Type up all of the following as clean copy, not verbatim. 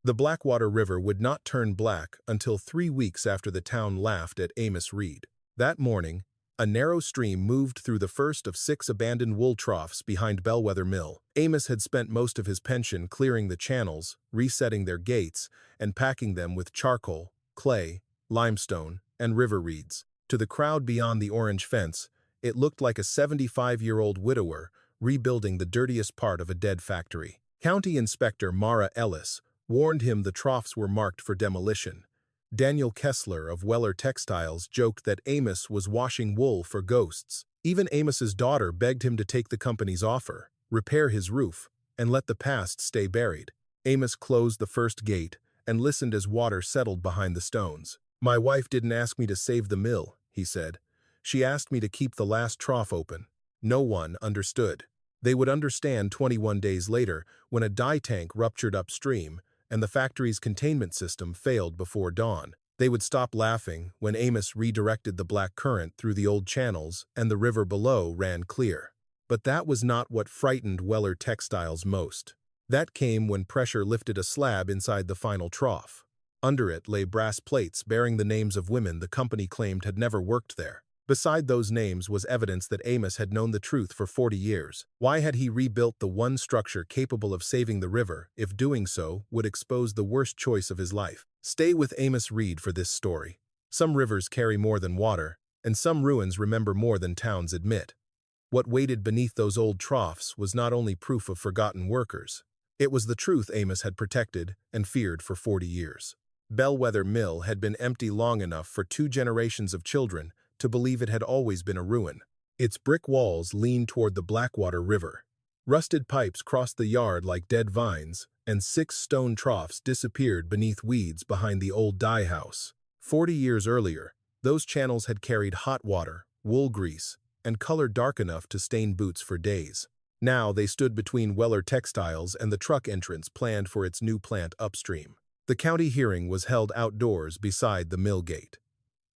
The Blackwater River would not turn black until 3 weeks after the town laughed at Amos Reed. That morning, a narrow stream moved through the first of 6 abandoned wool troughs behind Bellwether Mill. Amos had spent most of his pension clearing the channels, resetting their gates, and packing them with charcoal, clay, limestone, and river reeds. To the crowd beyond the orange fence, it looked like a 75-year-old widower rebuilding the dirtiest part of a dead factory. County Inspector Mara Ellis warned him the troughs were marked for demolition. Daniel Kessler of Weller Textiles joked that Amos was washing wool for ghosts. Even Amos's daughter begged him to take the company's offer, repair his roof, and let the past stay buried. Amos closed the first gate and listened as water settled behind the stones. "My wife didn't ask me to save the mill," he said. "She asked me to keep the last trough open." No one understood. They would understand 21 days later when a dye tank ruptured upstream and the factory's containment system failed before dawn. They would stop laughing when Amos redirected the black current through the old channels and the river below ran clear. But that was not what frightened Weller Textiles most. That came when pressure lifted a slab inside the final trough. Under it lay brass plates bearing the names of women the company claimed had never worked there. Beside those names was evidence that Amos had known the truth for 40 years. Why had he rebuilt the one structure capable of saving the river if doing so would expose the worst choice of his life? Stay with Amos Reed for this story. Some rivers carry more than water, and some ruins remember more than towns admit. What waited beneath those old troughs was not only proof of forgotten workers. It was the truth Amos had protected and feared for 40 years. Bellwether Mill had been empty long enough for 2 generations of children to believe it had always been a ruin. Its brick walls leaned toward the Blackwater River. Rusted pipes crossed the yard like dead vines, and 6 stone troughs disappeared beneath weeds behind the old dye house. 40 years earlier, those channels had carried hot water, wool grease, and color dark enough to stain boots for days. Now they stood between Weller Textiles and the truck entrance planned for its new plant upstream. The county hearing was held outdoors beside the mill gate.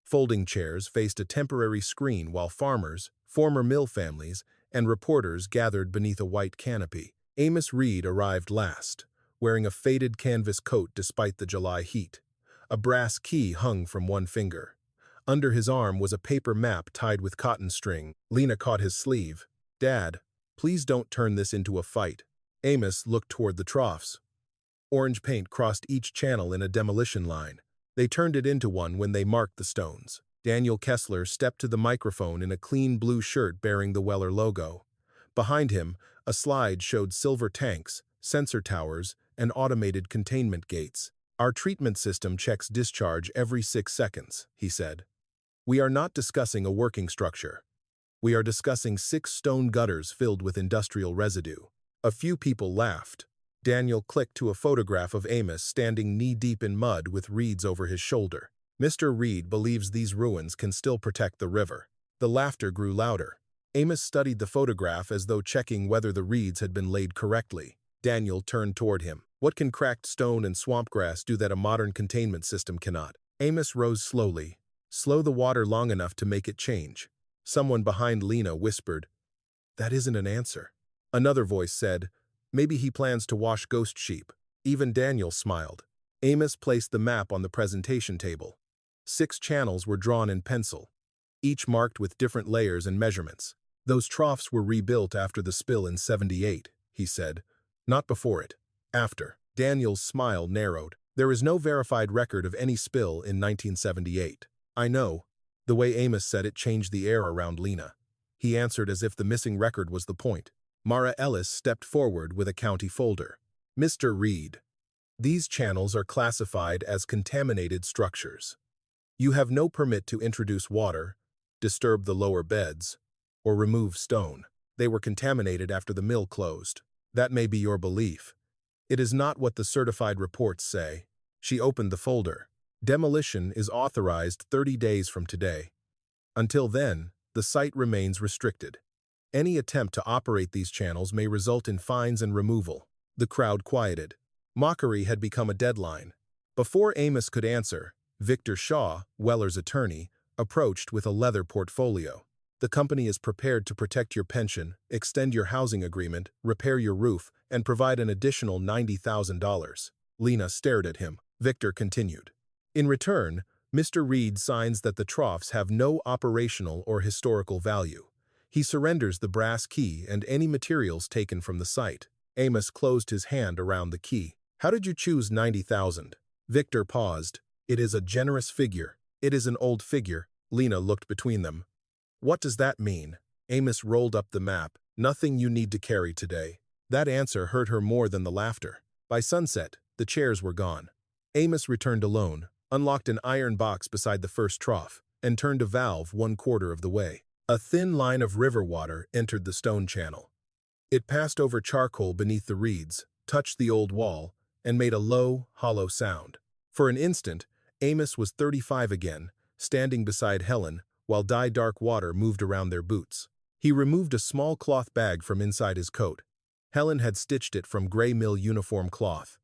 Folding chairs faced a temporary screen while farmers, former mill families, and reporters gathered beneath a white canopy. Amos Reed arrived last, wearing a faded canvas coat despite the July heat. A brass key hung from one finger. Under his arm was a paper map tied with cotton string. Lena caught his sleeve. "Dad, please don't turn this into a fight." Amos looked toward the troughs. Orange paint crossed each channel in a demolition line. They turned it into one when they marked the stones. Daniel Kessler stepped to the microphone in a clean blue shirt bearing the Weller logo. Behind him, a slide showed silver tanks, sensor towers, and automated containment gates. "Our treatment system checks discharge every 6 seconds, he said. "We are not discussing a working structure. We are discussing 6 stone gutters filled with industrial residue." A few people laughed. Daniel clicked to a photograph of Amos standing knee-deep in mud with reeds over his shoulder. "Mr. Reed believes these ruins can still protect the river." The laughter grew louder. Amos studied the photograph as though checking whether the reeds had been laid correctly. Daniel turned toward him. "What can cracked stone and swamp grass do that a modern containment system cannot?" Amos rose slowly. "Slow the water long enough to make it change." Someone behind Lena whispered, "That isn't an answer." Another voice said, "Maybe he plans to wash ghost sheep." Even Daniel smiled. Amos placed the map on the presentation table. 6 channels were drawn in pencil, each marked with different layers and measurements. "Those troughs were rebuilt after the spill in '78, he said. "Not before it. After." Daniel's smile narrowed. "There is no verified record of any spill in 1978. "I know." The way Amos said it changed the air around Lena. He answered as if the missing record was the point. Mara Ellis stepped forward with a county folder. "Mr. Reed, these channels are classified as contaminated structures. You have no permit to introduce water, disturb the lower beds, or remove stone. They were contaminated after the mill closed. That may be your belief. It is not what the certified reports say." She opened the folder. "Demolition is authorized 30 days from today. Until then, the site remains restricted. Any attempt to operate these channels may result in fines and removal." The crowd quieted. Mockery had become a deadline. Before Amos could answer, Victor Shaw, Weller's attorney, approached with a leather portfolio. "The company is prepared to protect your pension, extend your housing agreement, repair your roof, and provide an additional $90,000. Lena stared at him. Victor continued. In return, Mr. Reed signs that the troughs have no operational or historical value. He surrenders the brass key and any materials taken from the site. Amos closed his hand around the key. How did you choose 90,000? Victor paused. It is a generous figure. It is an old figure. Lena looked between them. What does that mean? Amos rolled up the map. Nothing you need to carry today. That answer hurt her more than the laughter. By sunset, the chairs were gone. Amos returned alone, unlocked an iron box beside the first trough, and turned a valve 1/4 of the way. A thin line of river water entered the stone channel. It passed over charcoal beneath the reeds, touched the old wall, and made a low, hollow sound. For an instant, Amos was 35 again, standing beside Helen, while dye-dark water moved around their boots. He removed a small cloth bag from inside his coat. Helen had stitched it from gray mill uniform cloth.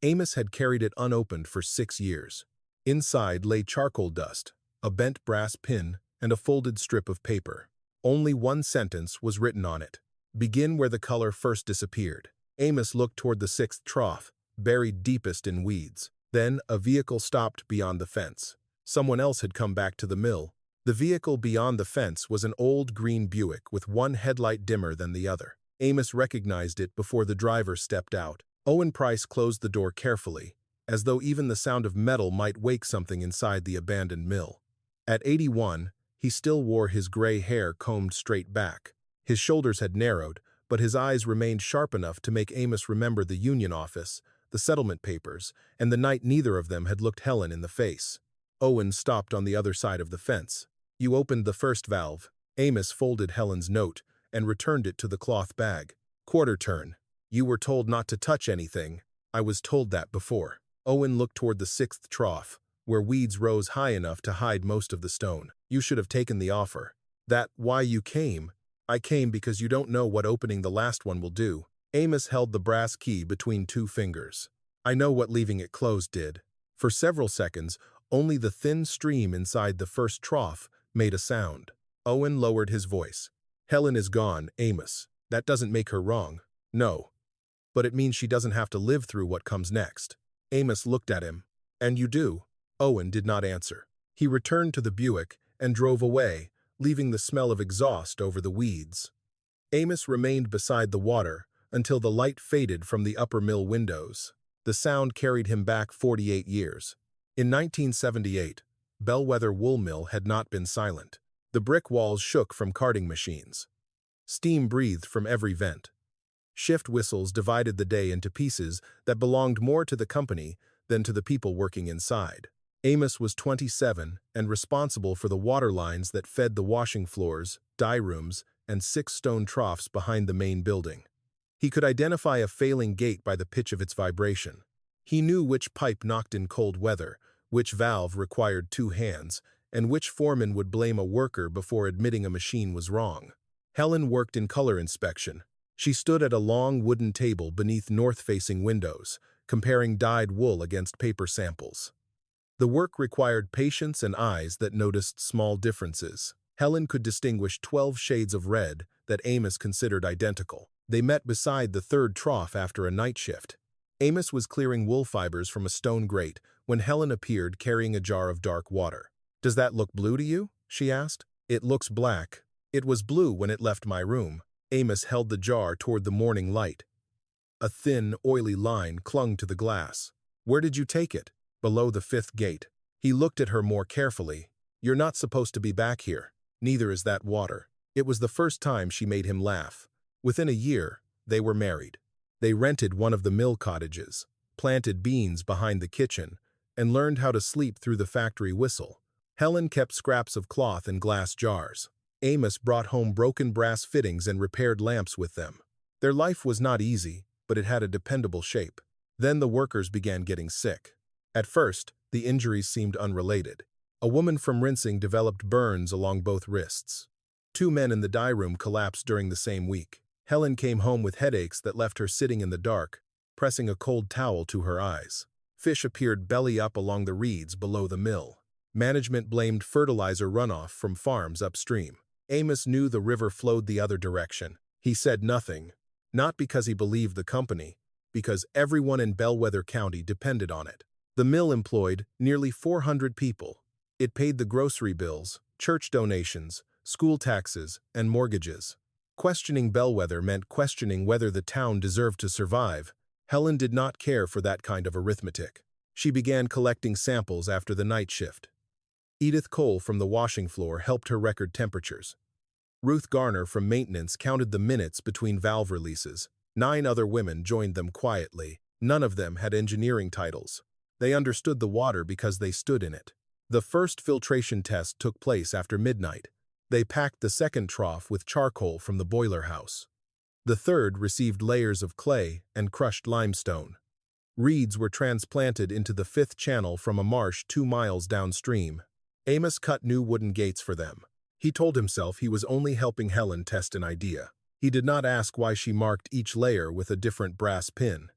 Amos had carried it unopened for 6 years. Inside lay charcoal dust, a bent brass pin, and a folded strip of paper. Only one sentence was written on it. Begin where the color first disappeared. Amos looked toward the 6th trough, buried deepest in weeds. Then a vehicle stopped beyond the fence. Someone else had come back to the mill. The vehicle beyond the fence was an old green Buick with one headlight dimmer than the other. Amos recognized it before the driver stepped out. Owen Price closed the door carefully, as though even the sound of metal might wake something inside the abandoned mill. At 81, he still wore his gray hair combed straight back. His shoulders had narrowed, but his eyes remained sharp enough to make Amos remember the union office, the settlement papers, and the night neither of them had looked Helen in the face. Owen stopped on the other side of the fence. You opened the first valve. Amos folded Helen's note and returned it to the cloth bag. Quarter turn. You were told not to touch anything. I was told that before. Owen looked toward the 6th trough, where weeds rose high enough to hide most of the stone. You should have taken the offer. That why you came? I came because you don't know what opening the last one will do. Amos held the brass key between 2 fingers. I know what leaving it closed did. For several seconds, only the thin stream inside the first trough made a sound. Owen lowered his voice. Helen is gone, Amos. That doesn't make her wrong. No. But it means she doesn't have to live through what comes next. Amos looked at him. And you do? Owen did not answer. He returned to the Buick and drove away, leaving the smell of exhaust over the weeds. Amos remained beside the water until the light faded from the upper mill windows. The sound carried him back 48 years. In 1978, Bellwether Wool Mill had not been silent. The brick walls shook from carding machines. Steam breathed from every vent. Shift whistles divided the day into pieces that belonged more to the company than to the people working inside. Amos was 27 and responsible for the water lines that fed the washing floors, dye rooms, and 6 stone troughs behind the main building. He could identify a failing gate by the pitch of its vibration. He knew which pipe knocked in cold weather, which valve required 2 hands, and which foreman would blame a worker before admitting a machine was wrong. Helen worked in color inspection. She stood at a long wooden table beneath north-facing windows, comparing dyed wool against paper samples. The work required patience and eyes that noticed small differences. Helen could distinguish 12 shades of red that Amos considered identical. They met beside the 3rd trough after a night shift. Amos was clearing wool fibers from a stone grate when Helen appeared carrying a jar of dark water. Does that look blue to you? She asked. It looks black. It was blue when it left my room. Amos held the jar toward the morning light. A thin, oily line clung to the glass. Where did you take it? Below the 5th gate. He looked at her more carefully. You're not supposed to be back here. Neither is that water. It was the first time she made him laugh. Within a year, they were married. They rented one of the mill cottages, planted beans behind the kitchen, and learned how to sleep through the factory whistle. Helen kept scraps of cloth in glass jars. Amos brought home broken brass fittings and repaired lamps with them. Their life was not easy, but it had a dependable shape. Then the workers began getting sick. At first, the injuries seemed unrelated. A woman from Rinsing developed burns along both wrists. 2 men in the dye room collapsed during the same week. Helen came home with headaches that left her sitting in the dark, pressing a cold towel to her eyes. Fish appeared belly up along the reeds below the mill. Management blamed fertilizer runoff from farms upstream. Amos knew the river flowed the other direction. He said nothing, not because he believed the company, because everyone in Bellwether County depended on it. The mill employed nearly 400 people. It paid the grocery bills, church donations, school taxes, and mortgages. Questioning Bellwether meant questioning whether the town deserved to survive. Helen did not care for that kind of arithmetic. She began collecting samples after the night shift. Edith Cole from the washing floor helped her record temperatures. Ruth Garner from maintenance counted the minutes between valve releases. 9 other women joined them quietly. None of them had engineering titles. They understood the water because they stood in it. The first filtration test took place after midnight. They packed the second trough with charcoal from the boiler house. The third received layers of clay and crushed limestone. Reeds were transplanted into the 5th channel from a marsh 2 miles downstream. Amos cut new wooden gates for them. He told himself he was only helping Helen test an idea. He did not ask why she marked each layer with a different brass pin.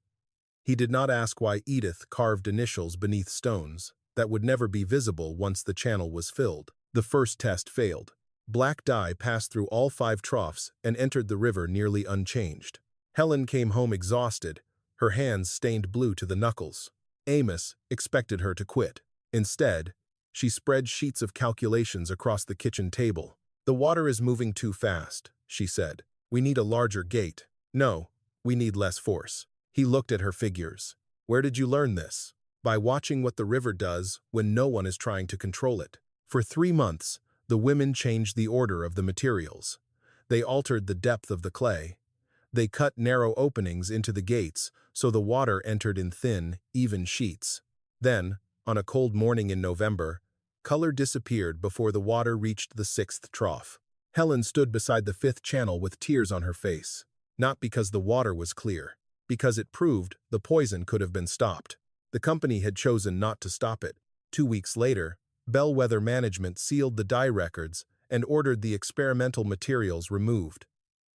He did not ask why Edith carved initials beneath stones that would never be visible once the channel was filled. The first test failed. Black dye passed through all 5 troughs and entered the river nearly unchanged. Helen came home exhausted, her hands stained blue to the knuckles. Amos expected her to quit. Instead, she spread sheets of calculations across the kitchen table. "The water is moving too fast," she said. "We need a larger gate." "No, we need less force." He looked at her figures. "Where did you learn this?" "By watching what the river does when no one is trying to control it." For 3 months, the women changed the order of the materials. They altered the depth of the clay. They cut narrow openings into the gates so the water entered in thin, even sheets. Then, on a cold morning in November, color disappeared before the water reached the 6th trough. Helen stood beside the 5th channel with tears on her face. Not because the water was clear, because it proved the poison could have been stopped. The company had chosen not to stop it. 2 weeks later, Bellwether management sealed the dye records and ordered the experimental materials removed.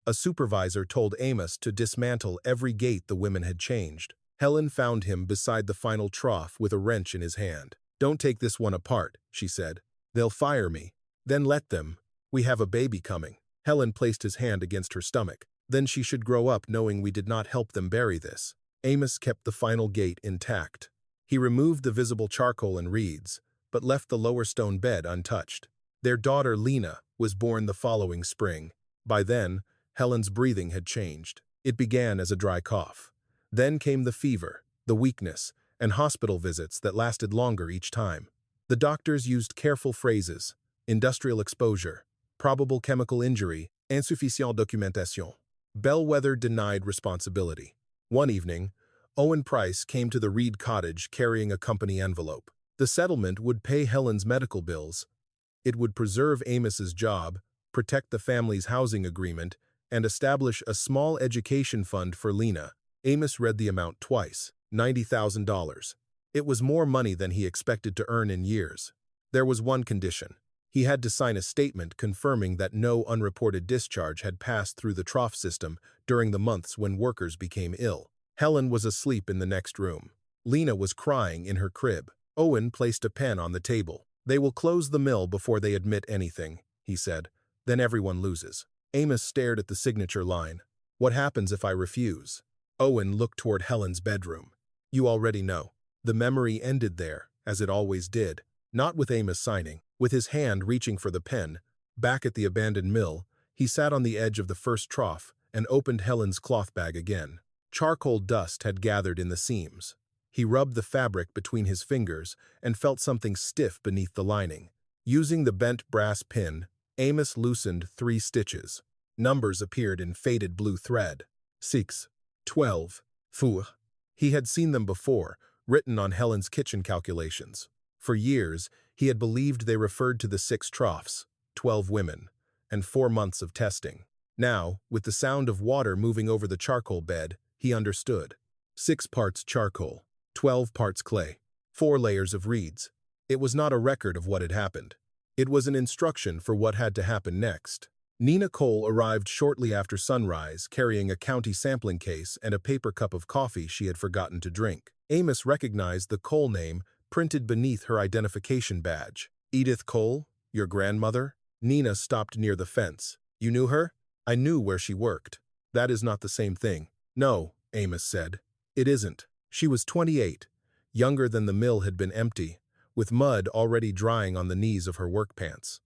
A supervisor told Amos to dismantle every gate the women had changed. Helen found him beside the final trough with a wrench in his hand. "Don't take this one apart," she said. "They'll fire me." "Then let them. We have a baby coming." Helen placed his hand against her stomach. "Then she should grow up knowing we did not help them bury this." Amos kept the final gate intact. He removed the visible charcoal and reeds, but left the lower stone bed untouched. Their daughter, Lena, was born the following spring. By then, Helen's breathing had changed. It began as a dry cough. Then came the fever, the weakness, and hospital visits that lasted longer each time. The doctors used careful phrases: industrial exposure, probable chemical injury, insufficient documentation. Bellwether denied responsibility. One evening, Owen Price came to the Reed cottage carrying a company envelope. The settlement would pay Helen's medical bills. It would preserve Amos's job, protect the family's housing agreement, and establish a small education fund for Lena. Amos read the amount twice. $90,000. It was more money than he expected to earn in years. There was one condition. He had to sign a statement confirming that no unreported discharge had passed through the trough system during the months when workers became ill. Helen was asleep in the next room. Lena was crying in her crib. Owen placed a pen on the table. "They will close the mill before they admit anything," he said. "Then everyone loses." Amos stared at the signature line. "What happens if I refuse?" Owen looked toward Helen's bedroom. "You already know." The memory ended there, as it always did. Not with Amos signing. With his hand reaching for the pen, back at the abandoned mill, he sat on the edge of the first trough and opened Helen's cloth bag again. Charcoal dust had gathered in the seams. He rubbed the fabric between his fingers and felt something stiff beneath the lining. Using the bent brass pin, Amos loosened 3 stitches. Numbers appeared in faded blue thread. 6, 12, 4. He had seen them before, written on Helen's kitchen calculations. For years, he had believed they referred to the 6 troughs, 12 women, and 4 months of testing. Now, with the sound of water moving over the charcoal bed, he understood. 6 parts charcoal, 12 parts clay, 4 layers of reeds. It was not a record of what had happened. It was an instruction for what had to happen next. Nina Cole arrived shortly after sunrise, carrying a county sampling case and a paper cup of coffee she had forgotten to drink. Amos recognized the Cole name printed beneath her identification badge. "Edith Cole, your grandmother?" Nina stopped near the fence. "You knew her?" "I knew where she worked." "That is not the same thing." "No," Amos said. It isn't. She was 28, younger than the mill had been empty, with mud already drying on the knees of her work pants.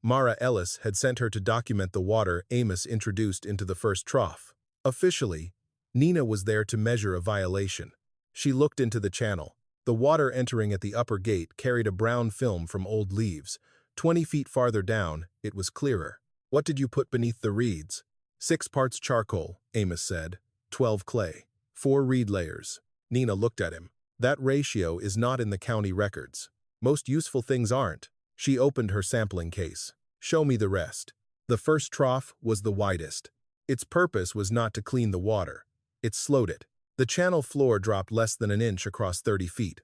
Mara Ellis had sent her to document the water Amos introduced into the first trough. Officially, Nina was there to measure a violation. She looked into the channel. The water entering at the upper gate carried a brown film from old leaves. 20 feet farther down, it was clearer. What did you put beneath the reeds? 6 parts charcoal, Amos said. 12 clay. 4 reed layers. Nina looked at him. That ratio is not in the county records. Most useful things aren't. She opened her sampling case. Show me the rest. The first trough was the widest. Its purpose was not to clean the water. It slowed it. The channel floor dropped less than an inch across 30 feet,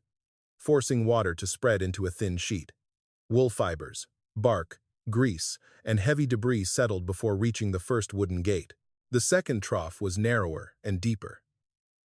forcing water to spread into a thin sheet. Wool fibers, bark, grease, and heavy debris settled before reaching the first wooden gate. The second trough was narrower and deeper.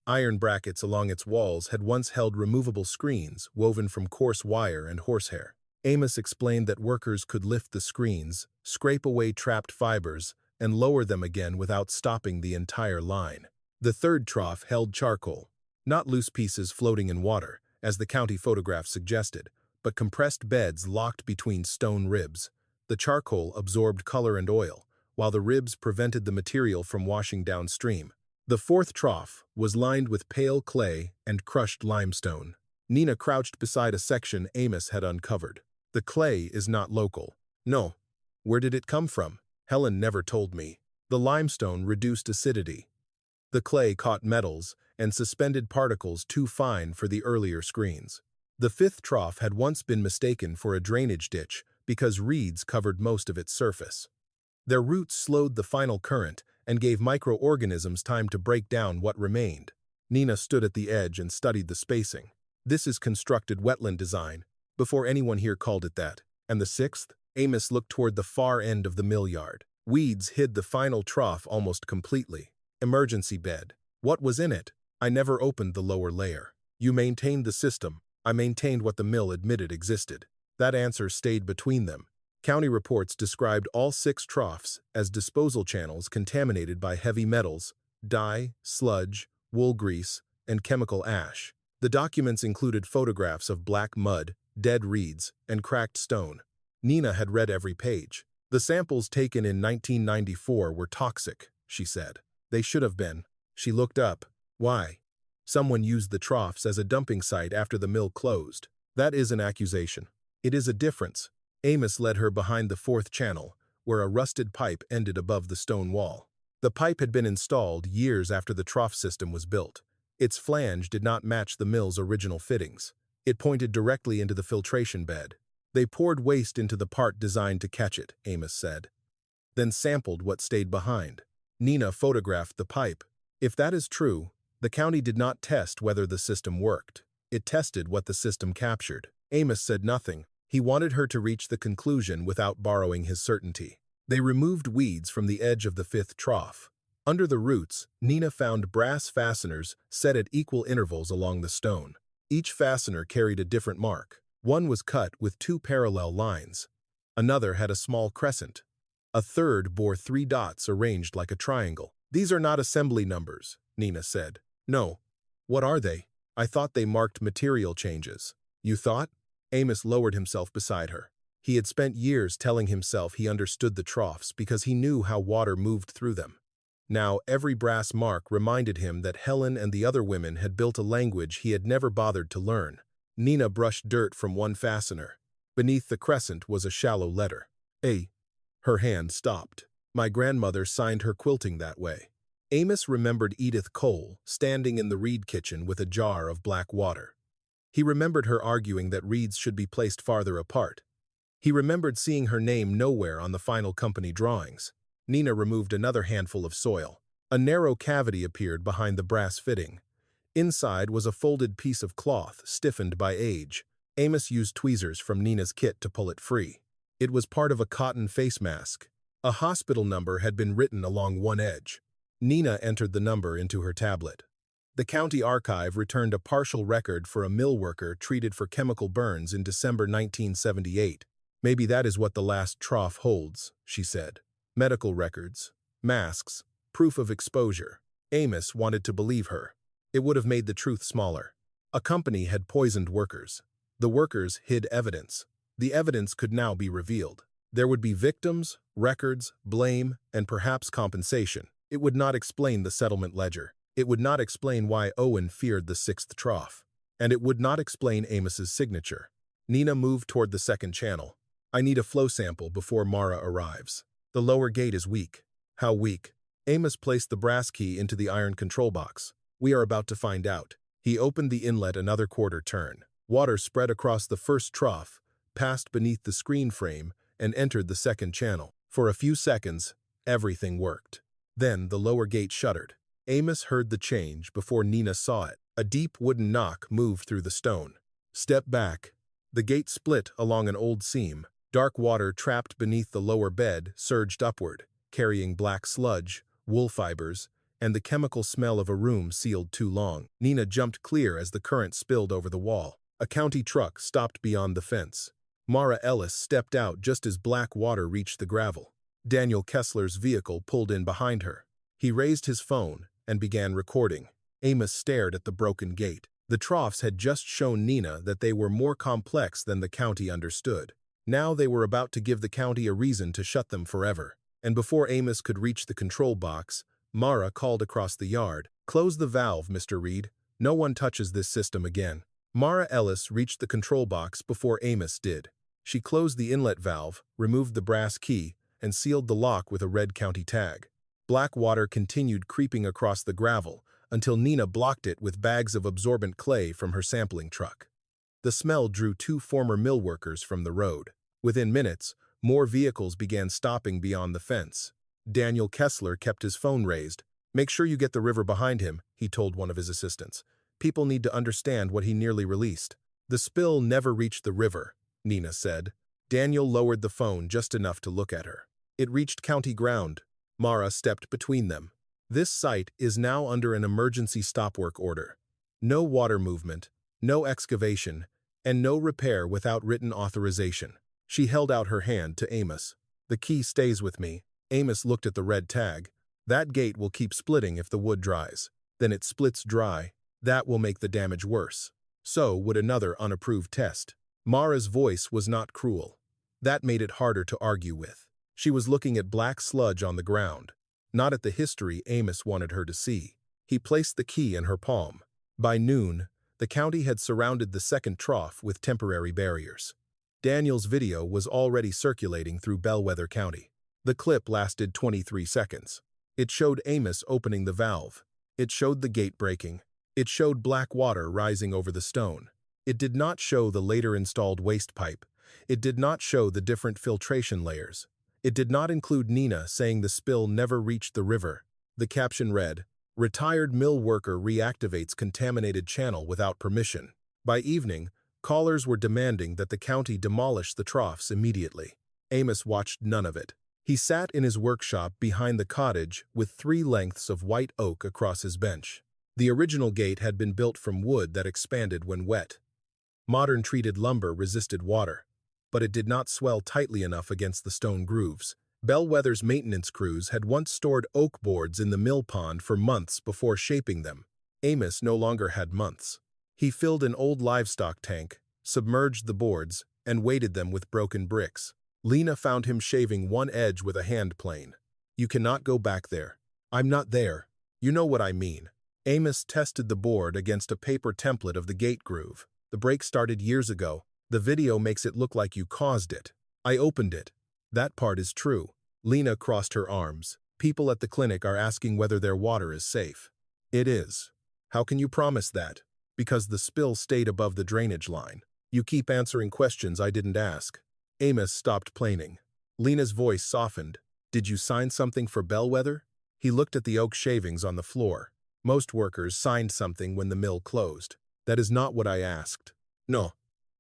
Iron brackets along its walls had once held removable screens woven from coarse wire and horsehair. Amos explained that workers could lift the screens, scrape away trapped fibers, and lower them again without stopping the entire line. The third trough held charcoal, not loose pieces floating in water, as the county photograph suggested, but compressed beds locked between stone ribs. The charcoal absorbed color and oil, while the ribs prevented the material from washing downstream. The fourth trough was lined with pale clay and crushed limestone. Nina crouched beside a section Amos had uncovered. The clay is not local. No. Where did it come from? Helen never told me. The limestone reduced acidity. The clay caught metals and suspended particles too fine for the earlier screens. The fifth trough had once been mistaken for a drainage ditch because reeds covered most of its surface. Their roots slowed the final current and gave microorganisms time to break down what remained. Nina stood at the edge and studied the spacing. This is constructed wetland design, before anyone here called it that. And the sixth? Amos looked toward the far end of the mill yard. Weeds hid the final trough almost completely. Emergency bed. What was in it? I never opened the lower layer. You maintained the system. I maintained what the mill admitted existed. That answer stayed between them. County reports described all 6 troughs as disposal channels contaminated by heavy metals, dye, sludge, wool grease, and chemical ash. The documents included photographs of black mud, dead reeds, and cracked stone. Nina had read every page. The samples taken in 1994 were toxic, she said. They should have been. She looked up. Why? Someone used the troughs as a dumping site after the mill closed. That is an accusation. It is a difference. Amos led her behind the 4th channel, where a rusted pipe ended above the stone wall. The pipe had been installed years after the trough system was built. Its flange did not match the mill's original fittings. It pointed directly into the filtration bed. They poured waste into the part designed to catch it, Amos said, then sampled what stayed behind. Nina photographed the pipe. If that is true, the county did not test whether the system worked. It tested what the system captured. Amos said nothing. He wanted her to reach the conclusion without borrowing his certainty. They removed weeds from the edge of the 5th trough. Under the roots, Nina found brass fasteners set at equal intervals along the stone. Each fastener carried a different mark. One was cut with 2 parallel lines. Another had a small crescent. A third bore 3 dots arranged like a triangle. These are not assembly numbers, Nina said. No. What are they? I thought they marked material changes. You thought? Amos lowered himself beside her. He had spent years telling himself he understood the troughs because he knew how water moved through them. Now every brass mark reminded him that Helen and the other women had built a language he had never bothered to learn. Nina brushed dirt from one fastener. Beneath the crescent was a shallow letter. A. Her hand stopped. My grandmother signed her quilting that way. Amos remembered Edith Cole standing in the reed kitchen with a jar of black water. He remembered her arguing that reeds should be placed farther apart. He remembered seeing her name nowhere on the final company drawings. Nina removed another handful of soil. A narrow cavity appeared behind the brass fitting. Inside was a folded piece of cloth, stiffened by age. Amos used tweezers from Nina's kit to pull it free. It was part of a cotton face mask. A hospital number had been written along one edge. Nina entered the number into her tablet. The county archive returned a partial record for a mill worker treated for chemical burns in December 1978. Maybe that is what the last trough holds, she said. Medical records, masks, proof of exposure. Amos wanted to believe her. It would have made the truth smaller. A company had poisoned workers. The workers hid evidence. The evidence could now be revealed. There would be victims, records, blame, and perhaps compensation. It would not explain the settlement ledger. It would not explain why Owen feared the sixth trough. And it would not explain Amos's signature. Nina moved toward the second channel. I need a flow sample before Mara arrives. The lower gate is weak. How weak? Amos placed the brass key into the iron control box. We are about to find out. He opened the inlet another quarter turn. Water spread across the first trough, passed beneath the screen frame, and entered the second channel. For a few seconds, everything worked. Then the lower gate shuddered. Amos heard the change before Nina saw it. A deep wooden knock moved through the stone. Step back. The gate split along an old seam. Dark water trapped beneath the lower bed surged upward, carrying black sludge, wool fibers, and the chemical smell of a room sealed too long. Nina jumped clear as the current spilled over the wall. A county truck stopped beyond the fence. Mara Ellis stepped out just as black water reached the gravel. Daniel Kessler's vehicle pulled in behind her. He raised his phone and began recording. Amos stared at the broken gate. The Troughs had just shown Nina that they were more complex than the county understood. Now they were about to give the county a reason to shut them forever. And before Amos could reach the control box, Mara called across the yard, "Close the valve, Mr. Reed. No one touches this system again." Mara Ellis reached the control box before Amos did. She closed the inlet valve, removed the brass key, and sealed the lock with a red county tag. Black water continued creeping across the gravel until Nina blocked it with bags of absorbent clay from her sampling truck. The smell drew two former mill workers from the road. Within minutes, more vehicles began stopping beyond the fence. Daniel Kessler kept his phone raised. "Make sure you get the river behind him," he told one of his assistants. "People need to understand what he nearly released." "The spill never reached the river," Nina said. Daniel lowered the phone just enough to look at her. "It reached county ground." Mara stepped between them. "This site is now under an emergency stop work order. No water movement, no excavation, and no repair without written authorization." She held out her hand to Amos. "The key stays with me." Amos looked at the red tag. "That gate will keep splitting if the wood dries. Then it splits dry. That will make the damage worse. So would another unapproved test." Mara's voice was not cruel. That made it harder to argue with. She was looking at black sludge on the ground, not at the history Amos wanted her to see. He placed the key in her palm. By noon, the county had surrounded the second trough with temporary barriers. Daniel's video was already circulating through Bellwether County. The clip lasted 23 seconds. It showed Amos opening the valve. It showed the gate breaking. It showed black water rising over the stone. It did not show the later installed waste pipe. It did not show the different filtration layers. It did not include Nina saying the spill never reached the river. The caption read, "Retired mill worker reactivates contaminated channel without permission." By evening, callers were demanding that the county demolish the troughs immediately. Amos watched none of it. He sat in his workshop behind the cottage with 3 lengths of white oak across his bench. The original gate had been built from wood that expanded when wet. Modern treated lumber resisted water, but it did not swell tightly enough against the stone grooves. Bellwether's maintenance crews had once stored oak boards in the mill pond for months before shaping them. Amos no longer had months. He filled an old livestock tank, submerged the boards, and weighted them with broken bricks. Lena found him shaving one edge with a hand plane. "You cannot go back there." "I'm not there. You know what I mean." Amos tested the board against a paper template of the gate groove. "The break started years ago. The video makes it look like you caused it." "I opened it." "That part is true." Lena crossed her arms. "People at the clinic are asking whether their water is safe." "It is." "How can you promise that?" "Because the spill stayed above the drainage line." "You keep answering questions I didn't ask." Amos stopped planing. Lena's voice softened. "Did you sign something for Bellwether?" He looked at the oak shavings on the floor. "Most workers signed something when the mill closed." "That is not what I asked." "No."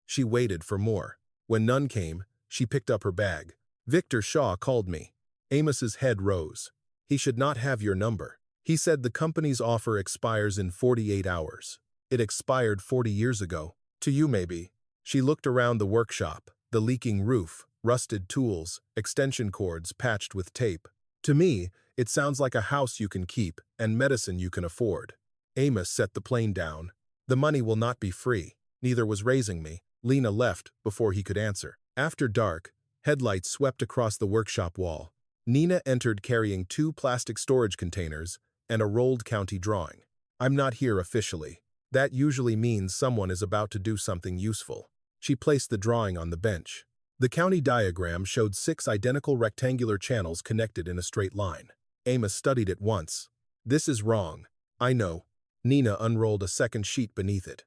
She waited for more. When none came, she picked up her bag. "Victor Shaw called me." Amos's head rose. "He should not have your number. He said the company's offer expires in 48 hours. It expired 40 years ago. To you, maybe." She looked around the workshop, the leaking roof, rusted tools, extension cords patched with tape. "To me, it sounds like a house you can keep and medicine you can afford." Amos set the plane down. The money will not be free. Neither was raising me. Lena left before he could answer. After dark, headlights swept across the workshop wall. Nina entered carrying 2 plastic storage containers and a rolled county drawing. I'm not here officially. That usually means someone is about to do something useful. She placed the drawing on the bench. The county diagram showed 6 identical rectangular channels connected in a straight line. Amos studied it once. This is wrong. I know. Nina unrolled a second sheet beneath it.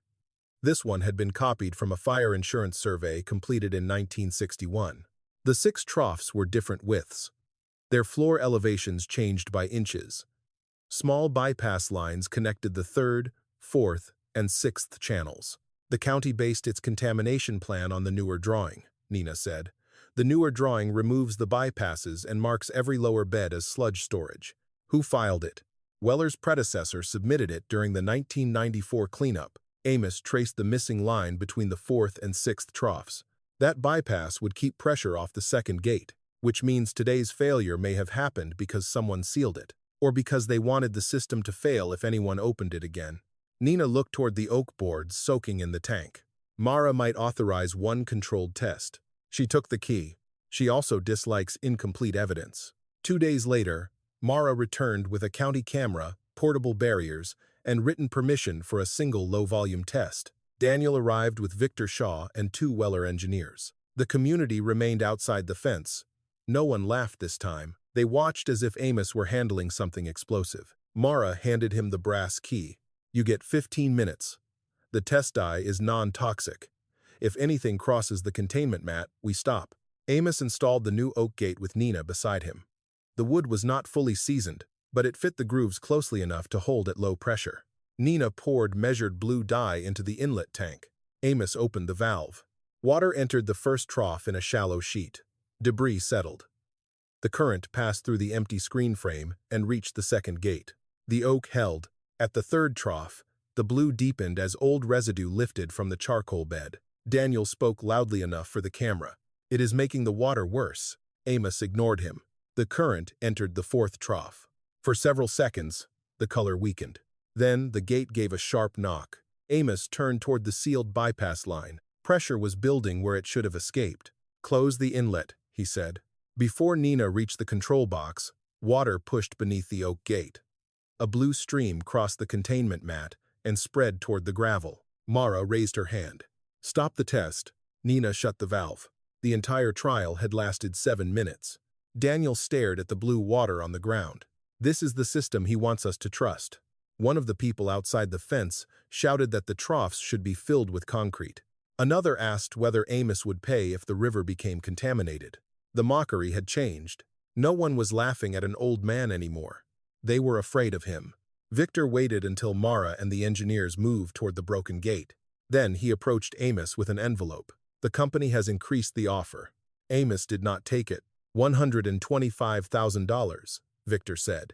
This one had been copied from a fire insurance survey completed in 1961. The 6 troughs were different widths. Their floor elevations changed by inches. Small bypass lines connected the 3rd, 4th, and 6th channels. The county based its contamination plan on the newer drawing, Nina said. The newer drawing removes the bypasses and marks every lower bed as sludge storage. Who filed it? Weller's predecessor submitted it during the 1994 cleanup. Amos traced the missing line between the 4th and 6th troughs. That bypass would keep pressure off the second gate, which means today's failure may have happened because someone sealed it, or because they wanted the system to fail if anyone opened it again. Nina looked toward the oak boards soaking in the tank. Mara might authorize one controlled test. She took the key. She also dislikes incomplete evidence. 2 days later, Mara returned with a county camera, portable barriers, and written permission for a single low-volume test. Daniel arrived with Victor Shaw and 2 Weller engineers. The community remained outside the fence. No one laughed this time. They watched as if Amos were handling something explosive. Mara handed him the brass key. You get 15 minutes. The test dye is non-toxic. If anything crosses the containment mat, we stop. Amos installed the new oak gate with Nina beside him. The wood was not fully seasoned, but it fit the grooves closely enough to hold at low pressure. Nina poured measured blue dye into the inlet tank. Amos opened the valve. Water entered the first trough in a shallow sheet. Debris settled. The current passed through the empty screen frame and reached the second gate. The oak held. At the 3rd trough, the blue deepened as old residue lifted from the charcoal bed. Daniel spoke loudly enough for the camera. It is making the water worse. Amos ignored him. The current entered the 4th trough. For several seconds, the color weakened. Then the gate gave a sharp knock. Amos turned toward the sealed bypass line. Pressure was building where it should have escaped. Close the inlet, he said. Before Nina reached the control box, water pushed beneath the oak gate. A blue stream crossed the containment mat and spread toward the gravel. Mara raised her hand. Stop the test. Nina shut the valve. The entire trial had lasted 7 minutes. Daniel stared at the blue water on the ground. This is the system he wants us to trust. One of the people outside the fence shouted that the troughs should be filled with concrete. Another asked whether Amos would pay if the river became contaminated. The mockery had changed. No one was laughing at an old man anymore. They were afraid of him. Victor waited until Mara and the engineers moved toward the broken gate. Then he approached Amos with an envelope. The company has increased the offer. Amos did not take it. $125,000, Victor said.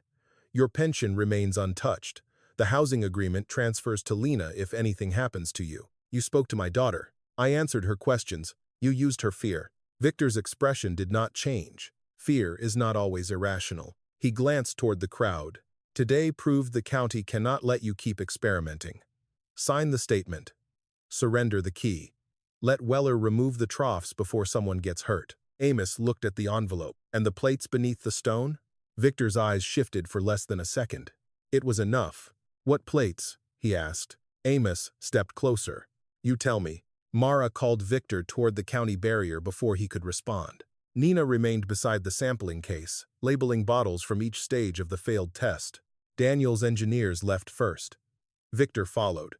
Your pension remains untouched. The housing agreement transfers to Lena if anything happens to you. You spoke to my daughter. I answered her questions. You used her fear. Victor's expression did not change. Fear is not always irrational. He glanced toward the crowd. Today proved the county cannot let you keep experimenting. Sign the statement. Surrender the key. Let Weller remove the troughs before someone gets hurt. Amos looked at the envelope. And the plates beneath the stone? Victor's eyes shifted for less than a second. It was enough. What plates? He asked. Amos stepped closer. You tell me. Mara called Victor toward the county barrier before he could respond. Nina remained beside the sampling case, labeling bottles from each stage of the failed test. Daniel's engineers left first. Victor followed.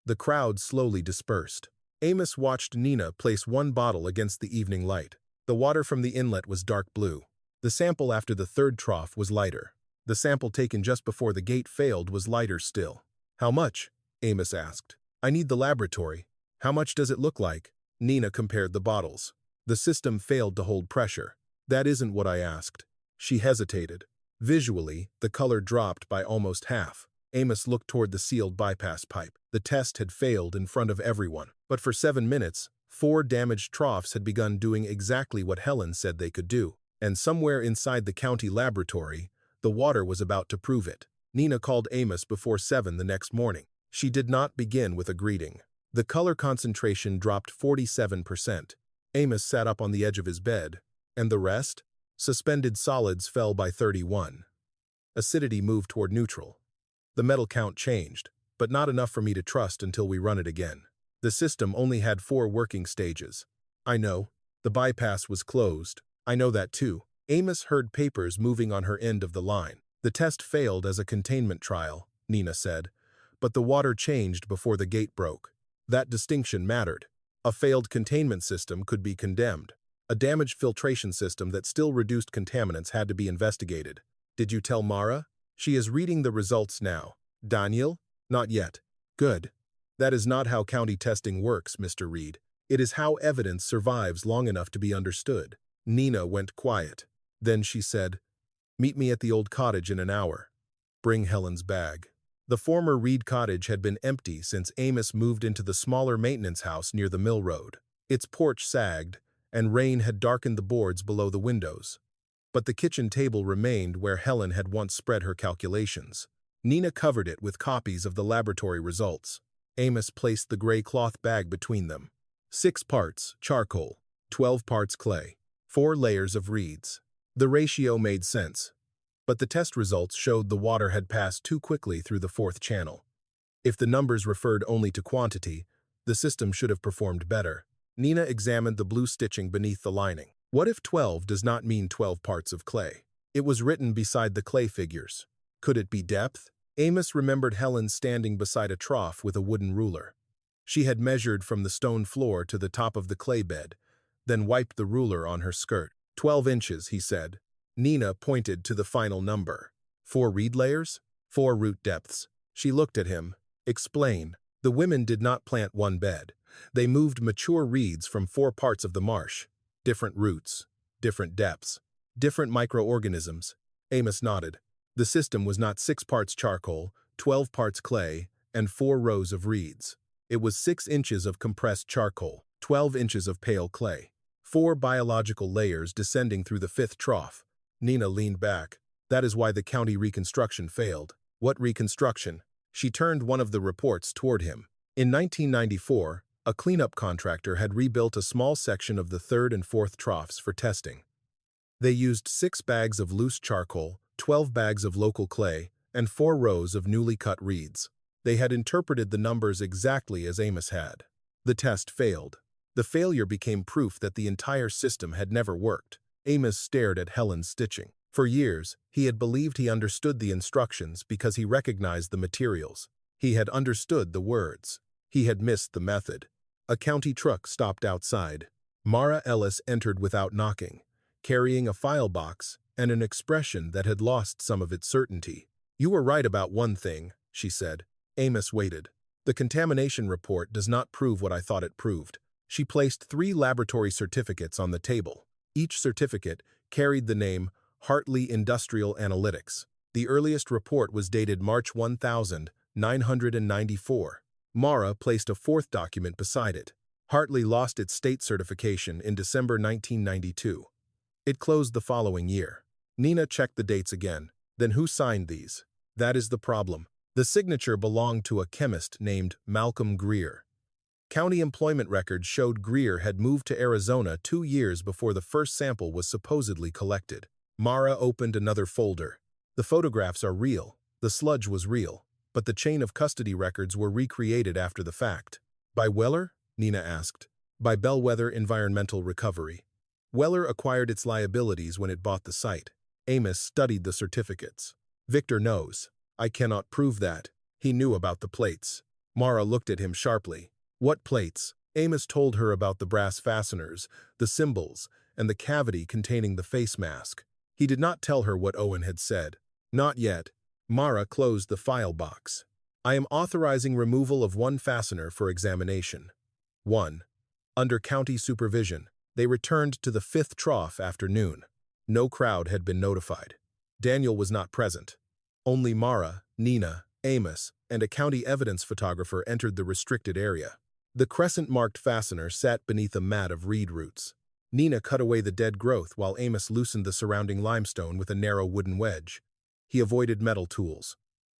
The crowd slowly dispersed. Amos watched Nina place one bottle against the evening light. The water from the inlet was dark blue. The sample after the 3rd trough was lighter. The sample taken just before the gate failed was lighter still. How much? Amos asked. I need the laboratory. How much does it look like? Nina compared the bottles. The system failed to hold pressure. That isn't what I asked. She hesitated. Visually, the color dropped by almost half. Amos looked toward the sealed bypass pipe. The test had failed in front of everyone. But for 7 minutes, 4 damaged troughs had begun doing exactly what Helen said they could do. And somewhere inside the county laboratory, the water was about to prove it. Nina called Amos before 7 the next morning. She did not begin with a greeting. The color concentration dropped 47%. Amos sat up on the edge of his bed. And the rest? Suspended solids fell by 31. Acidity moved toward neutral. The metal count changed, but not enough for me to trust until we run it again. The system only had 4 working stages. I know. The bypass was closed. I know that too. Amos heard papers moving on her end of the line. The test failed as a containment trial, Nina said, but the water changed before the gate broke. That distinction mattered. A failed containment system could be condemned. A damaged filtration system that still reduced contaminants had to be investigated. Did you tell Mara? She is reading the results now. Daniel? Not yet. Good. That is not how county testing works, Mr. Reed. It is how evidence survives long enough to be understood. Nina went quiet. Then she said, "Meet me at the old cottage in an hour. Bring Helen's bag." The former Reed cottage had been empty since Amos moved into the smaller maintenance house near the mill road. Its porch sagged, and rain had darkened the boards below the windows. But the kitchen table remained where Helen had once spread her calculations. Nina covered it with copies of the laboratory results. Amos placed the gray cloth bag between them. 6 parts charcoal, 12 parts clay, 4 layers of reeds. The ratio made sense, but the test results showed the water had passed too quickly through the 4th channel. If the numbers referred only to quantity, the system should have performed better. Nina examined the blue stitching beneath the lining. What if 12 does not mean 12 parts of clay? It was written beside the clay figures. Could it be depth? Amos remembered Helen standing beside a trough with a wooden ruler. She had measured from the stone floor to the top of the clay bed, then wiped the ruler on her skirt. 12 inches, he said. Nina pointed to the final number. 4 reed layers? 4 root depths. She looked at him. Explain. The women did not plant one bed. They moved mature reeds from 4 parts of the marsh. Different roots, different depths, different microorganisms. Amos nodded. The system was not 6 parts charcoal, 12 parts clay, and 4 rows of reeds. It was 6 inches of compressed charcoal, 12 inches of pale clay, 4 biological layers descending through the 5th trough. Nina leaned back. That is why the county reconstruction failed. What reconstruction? She turned one of the reports toward him. In 1994, a cleanup contractor had rebuilt a small section of the 3rd and 4th troughs for testing. They used 6 bags of loose charcoal, 12 bags of local clay, and 4 rows of newly cut reeds. They had interpreted the numbers exactly as Amos had. The test failed. The failure became proof that the entire system had never worked. Amos stared at Helen's stitching. For years, he had believed he understood the instructions because he recognized the materials. He had understood the words. He had missed the method. A county truck stopped outside. Mara Ellis entered without knocking, carrying a file box and an expression that had lost some of its certainty. "You were right about one thing," she said. Amos waited. "The contamination report does not prove what I thought it proved." She placed 3 laboratory certificates on the table. Each certificate carried the name Hartley Industrial Analytics. The earliest report was dated March 1994. Mara placed a 4th document beside it. Hartley lost its state certification in December 1992. It closed the following year. Nina checked the dates again. Then who signed these? That is the problem. The signature belonged to a chemist named Malcolm Greer. County employment records showed Greer had moved to Arizona 2 years before the first sample was supposedly collected. Mara opened another folder. The photographs are real. The sludge was real. But the chain of custody records were recreated after the fact. By Weller? Nina asked. By Bellwether Environmental Recovery. Weller acquired its liabilities when it bought the site. Amos studied the certificates. Victor knows. I cannot prove that. He knew about the plates. Mara looked at him sharply. What plates? Amos told her about the brass fasteners, the symbols, and the cavity containing the face mask. He did not tell her what Owen had said. Not yet. Mara closed the file box. I am authorizing removal of 1 fastener for examination. 1. Under county supervision, they returned to the 5th trough after noon. No crowd had been notified. Daniel was not present. Only Mara, Nina, Amos, and a county evidence photographer entered the restricted area. The crescent-marked fastener sat beneath a mat of reed roots. Nina cut away the dead growth while Amos loosened the surrounding limestone with a narrow wooden wedge. He avoided metal tools.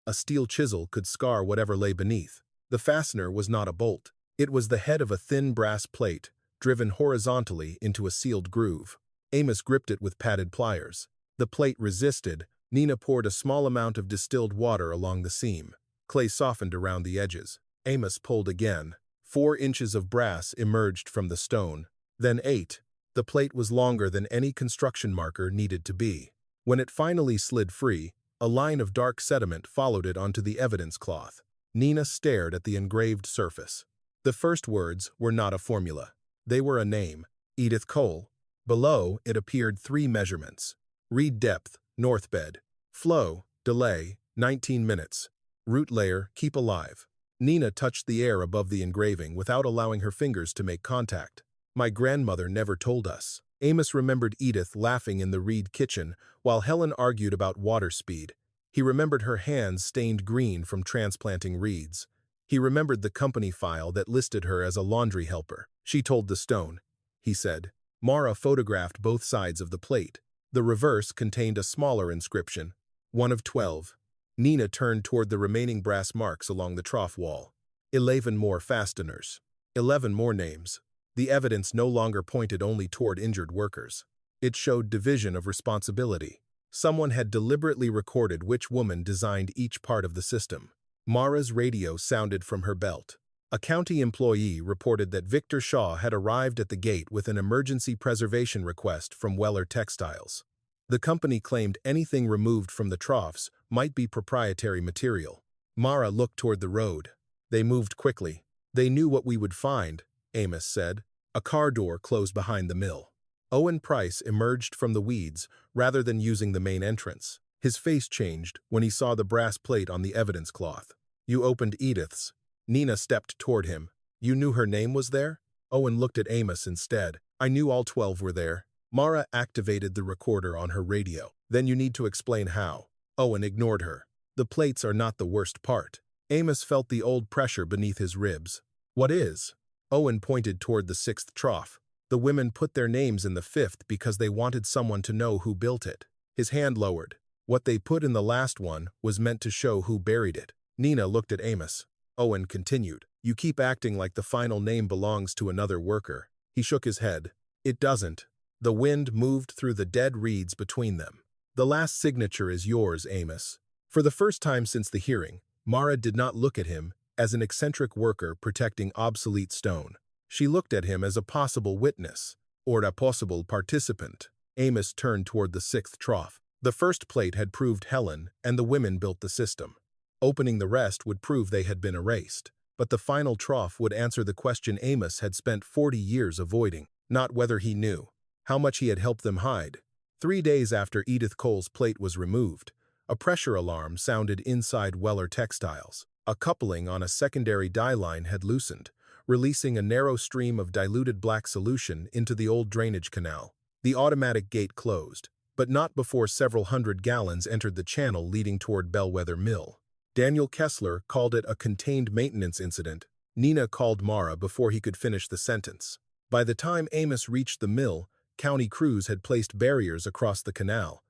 A steel chisel could scar whatever lay beneath. The fastener was not a bolt. It was the head of a thin brass plate, driven horizontally into a sealed groove. Amos gripped it with padded pliers. The plate resisted. Nina poured a small amount of distilled water along the seam. Clay softened around the edges. Amos pulled again. 4 inches of brass emerged from the stone. Then 8. The plate was longer than any construction marker needed to be. When it finally slid free, a line of dark sediment followed it onto the evidence cloth. Nina stared at the engraved surface. The first words were not a formula. They were a name, Edith Cole. Below, it appeared 3 measurements. Reed depth, north bed. Flow, delay, 19 minutes. Root layer, keep alive. Nina touched the air above the engraving without allowing her fingers to make contact. My grandmother never told us. Amos remembered Edith laughing in the Reed kitchen while Helen argued about water speed. He remembered her hands stained green from transplanting reeds. He remembered the company file that listed her as a laundry helper. She told the stone, he said. Mara photographed both sides of the plate. The reverse contained a smaller inscription, 1 of 12. Nina turned toward the remaining brass marks along the trough wall. 11 more fasteners. 11 more names. The evidence no longer pointed only toward injured workers. It showed division of responsibility. Someone had deliberately recorded which woman designed each part of the system. Mara's radio sounded from her belt. A county employee reported that Victor Shaw had arrived at the gate with an emergency preservation request from Weller Textiles. The company claimed anything removed from the troughs might be proprietary material. Mara looked toward the road. They moved quickly. They knew what we would find, Amos said. A car door closed behind the mill. Owen Price emerged from the weeds rather than using the main entrance. His face changed when he saw the brass plate on the evidence cloth. You opened Edith's. Nina stepped toward him. You knew her name was there? Owen looked at Amos instead. I knew all 12 were there. Mara activated the recorder on her radio. Then you need to explain how. Owen ignored her. The plates are not the worst part. Amos felt the old pressure beneath his ribs. What is? Owen pointed toward the 6th trough. The women put their names in the 5th because they wanted someone to know who built it. His hand lowered. What they put in the last one was meant to show who buried it. Nina looked at Amos. Owen continued. You keep acting like the final name belongs to another worker. He shook his head. It doesn't. The wind moved through the dead reeds between them. The last signature is yours, Amos. For the first time since the hearing, Mara did not look at him as an eccentric worker protecting obsolete stone. She looked at him as a possible witness, or a possible participant. Amos turned toward the 6th trough. The first plate had proved Helen and the women built the system. Opening the rest would prove they had been erased. But the final trough would answer the question Amos had spent 40 years avoiding, not whether he knew, how much he had helped them hide. 3 days after Edith Cole's plate was removed, a pressure alarm sounded inside Weller Textiles. A coupling on a secondary dye line had loosened, releasing a narrow stream of diluted black solution into the old drainage canal. The automatic gate closed, but not before several hundred gallons entered the channel leading toward Bellwether Mill. Daniel Kessler called it a contained maintenance incident. Nina called Mara before he could finish the sentence. By the time Amos reached the mill, county crews had placed barriers across the canal.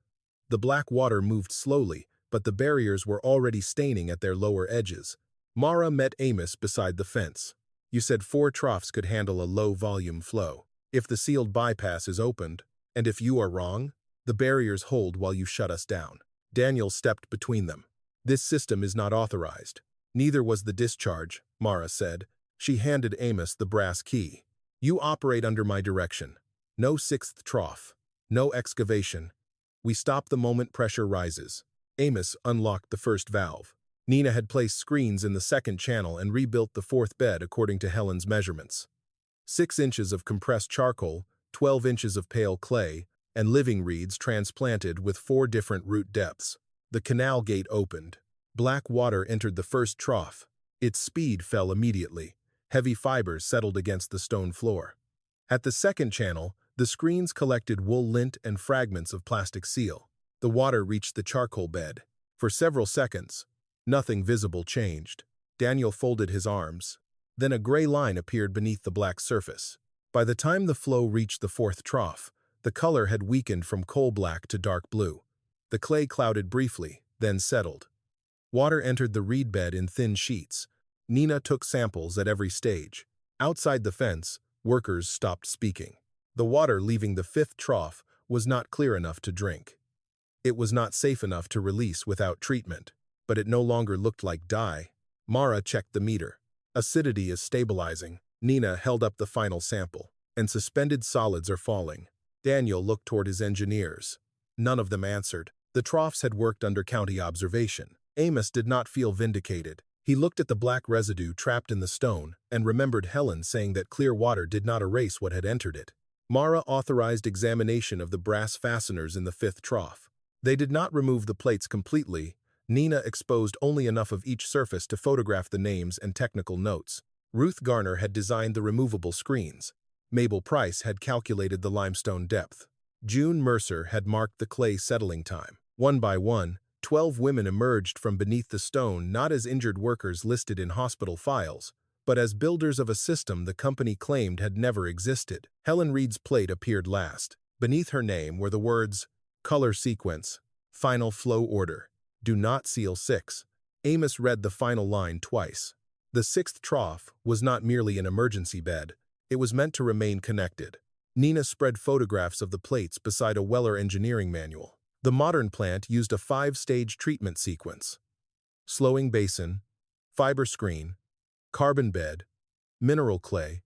The black water moved slowly, but the barriers were already staining at their lower edges. Mara met Amos beside the fence. You said 4 troughs could handle a low-volume flow. If the sealed bypass is opened, and if you are wrong, the barriers hold while you shut us down. Daniel stepped between them. This system is not authorized. Neither was the discharge, Mara said. She handed Amos the brass key. You operate under my direction. No 6th trough. No excavation. We stop the moment pressure rises. Amos unlocked the first valve. Nina had placed screens in the 2nd channel and rebuilt the 4th bed according to Helen's measurements. 6 inches of compressed charcoal, 12 inches of pale clay, and living reeds transplanted with 4 different root depths. The canal gate opened. Black water entered the first trough. Its speed fell immediately. Heavy fibers settled against the stone floor. At the 2nd channel, the screens collected wool lint and fragments of plastic seal. The water reached the charcoal bed. For several seconds, nothing visible changed. Daniel folded his arms. Then a gray line appeared beneath the black surface. By the time the flow reached the 4th trough, the color had weakened from coal black to dark blue. The clay clouded briefly, then settled. Water entered the reed bed in thin sheets. Nina took samples at every stage. Outside the fence, workers stopped speaking. The water leaving the fifth trough was not clear enough to drink. It was not safe enough to release without treatment, but it no longer looked like dye. Mara checked the meter. Acidity is stabilizing. Nina held up the final sample, and suspended solids are falling. Daniel looked toward his engineers. None of them answered. The troughs had worked under county observation. Amos did not feel vindicated. He looked at the black residue trapped in the stone and remembered Helen saying that clear water did not erase what had entered it. Mara authorized examination of the brass fasteners in the fifth trough. They did not remove the plates completely. Nina exposed only enough of each surface to photograph the names and technical notes. Ruth Garner had designed the removable screens. Mabel Price had calculated the limestone depth. June Mercer had marked the clay settling time. One by one, 12 women emerged from beneath the stone, not as injured workers listed in hospital files, but as builders of a system the company claimed had never existed. Helen Reed's plate appeared last. Beneath her name were the words, "Color sequence, final flow order, do not seal 6. Amos read the final line twice. The sixth trough was not merely an emergency bed. It was meant to remain connected. Nina spread photographs of the plates beside a Weller engineering manual. The modern plant used a 5-stage treatment sequence: slowing basin, fiber screen, carbon bed, mineral clay,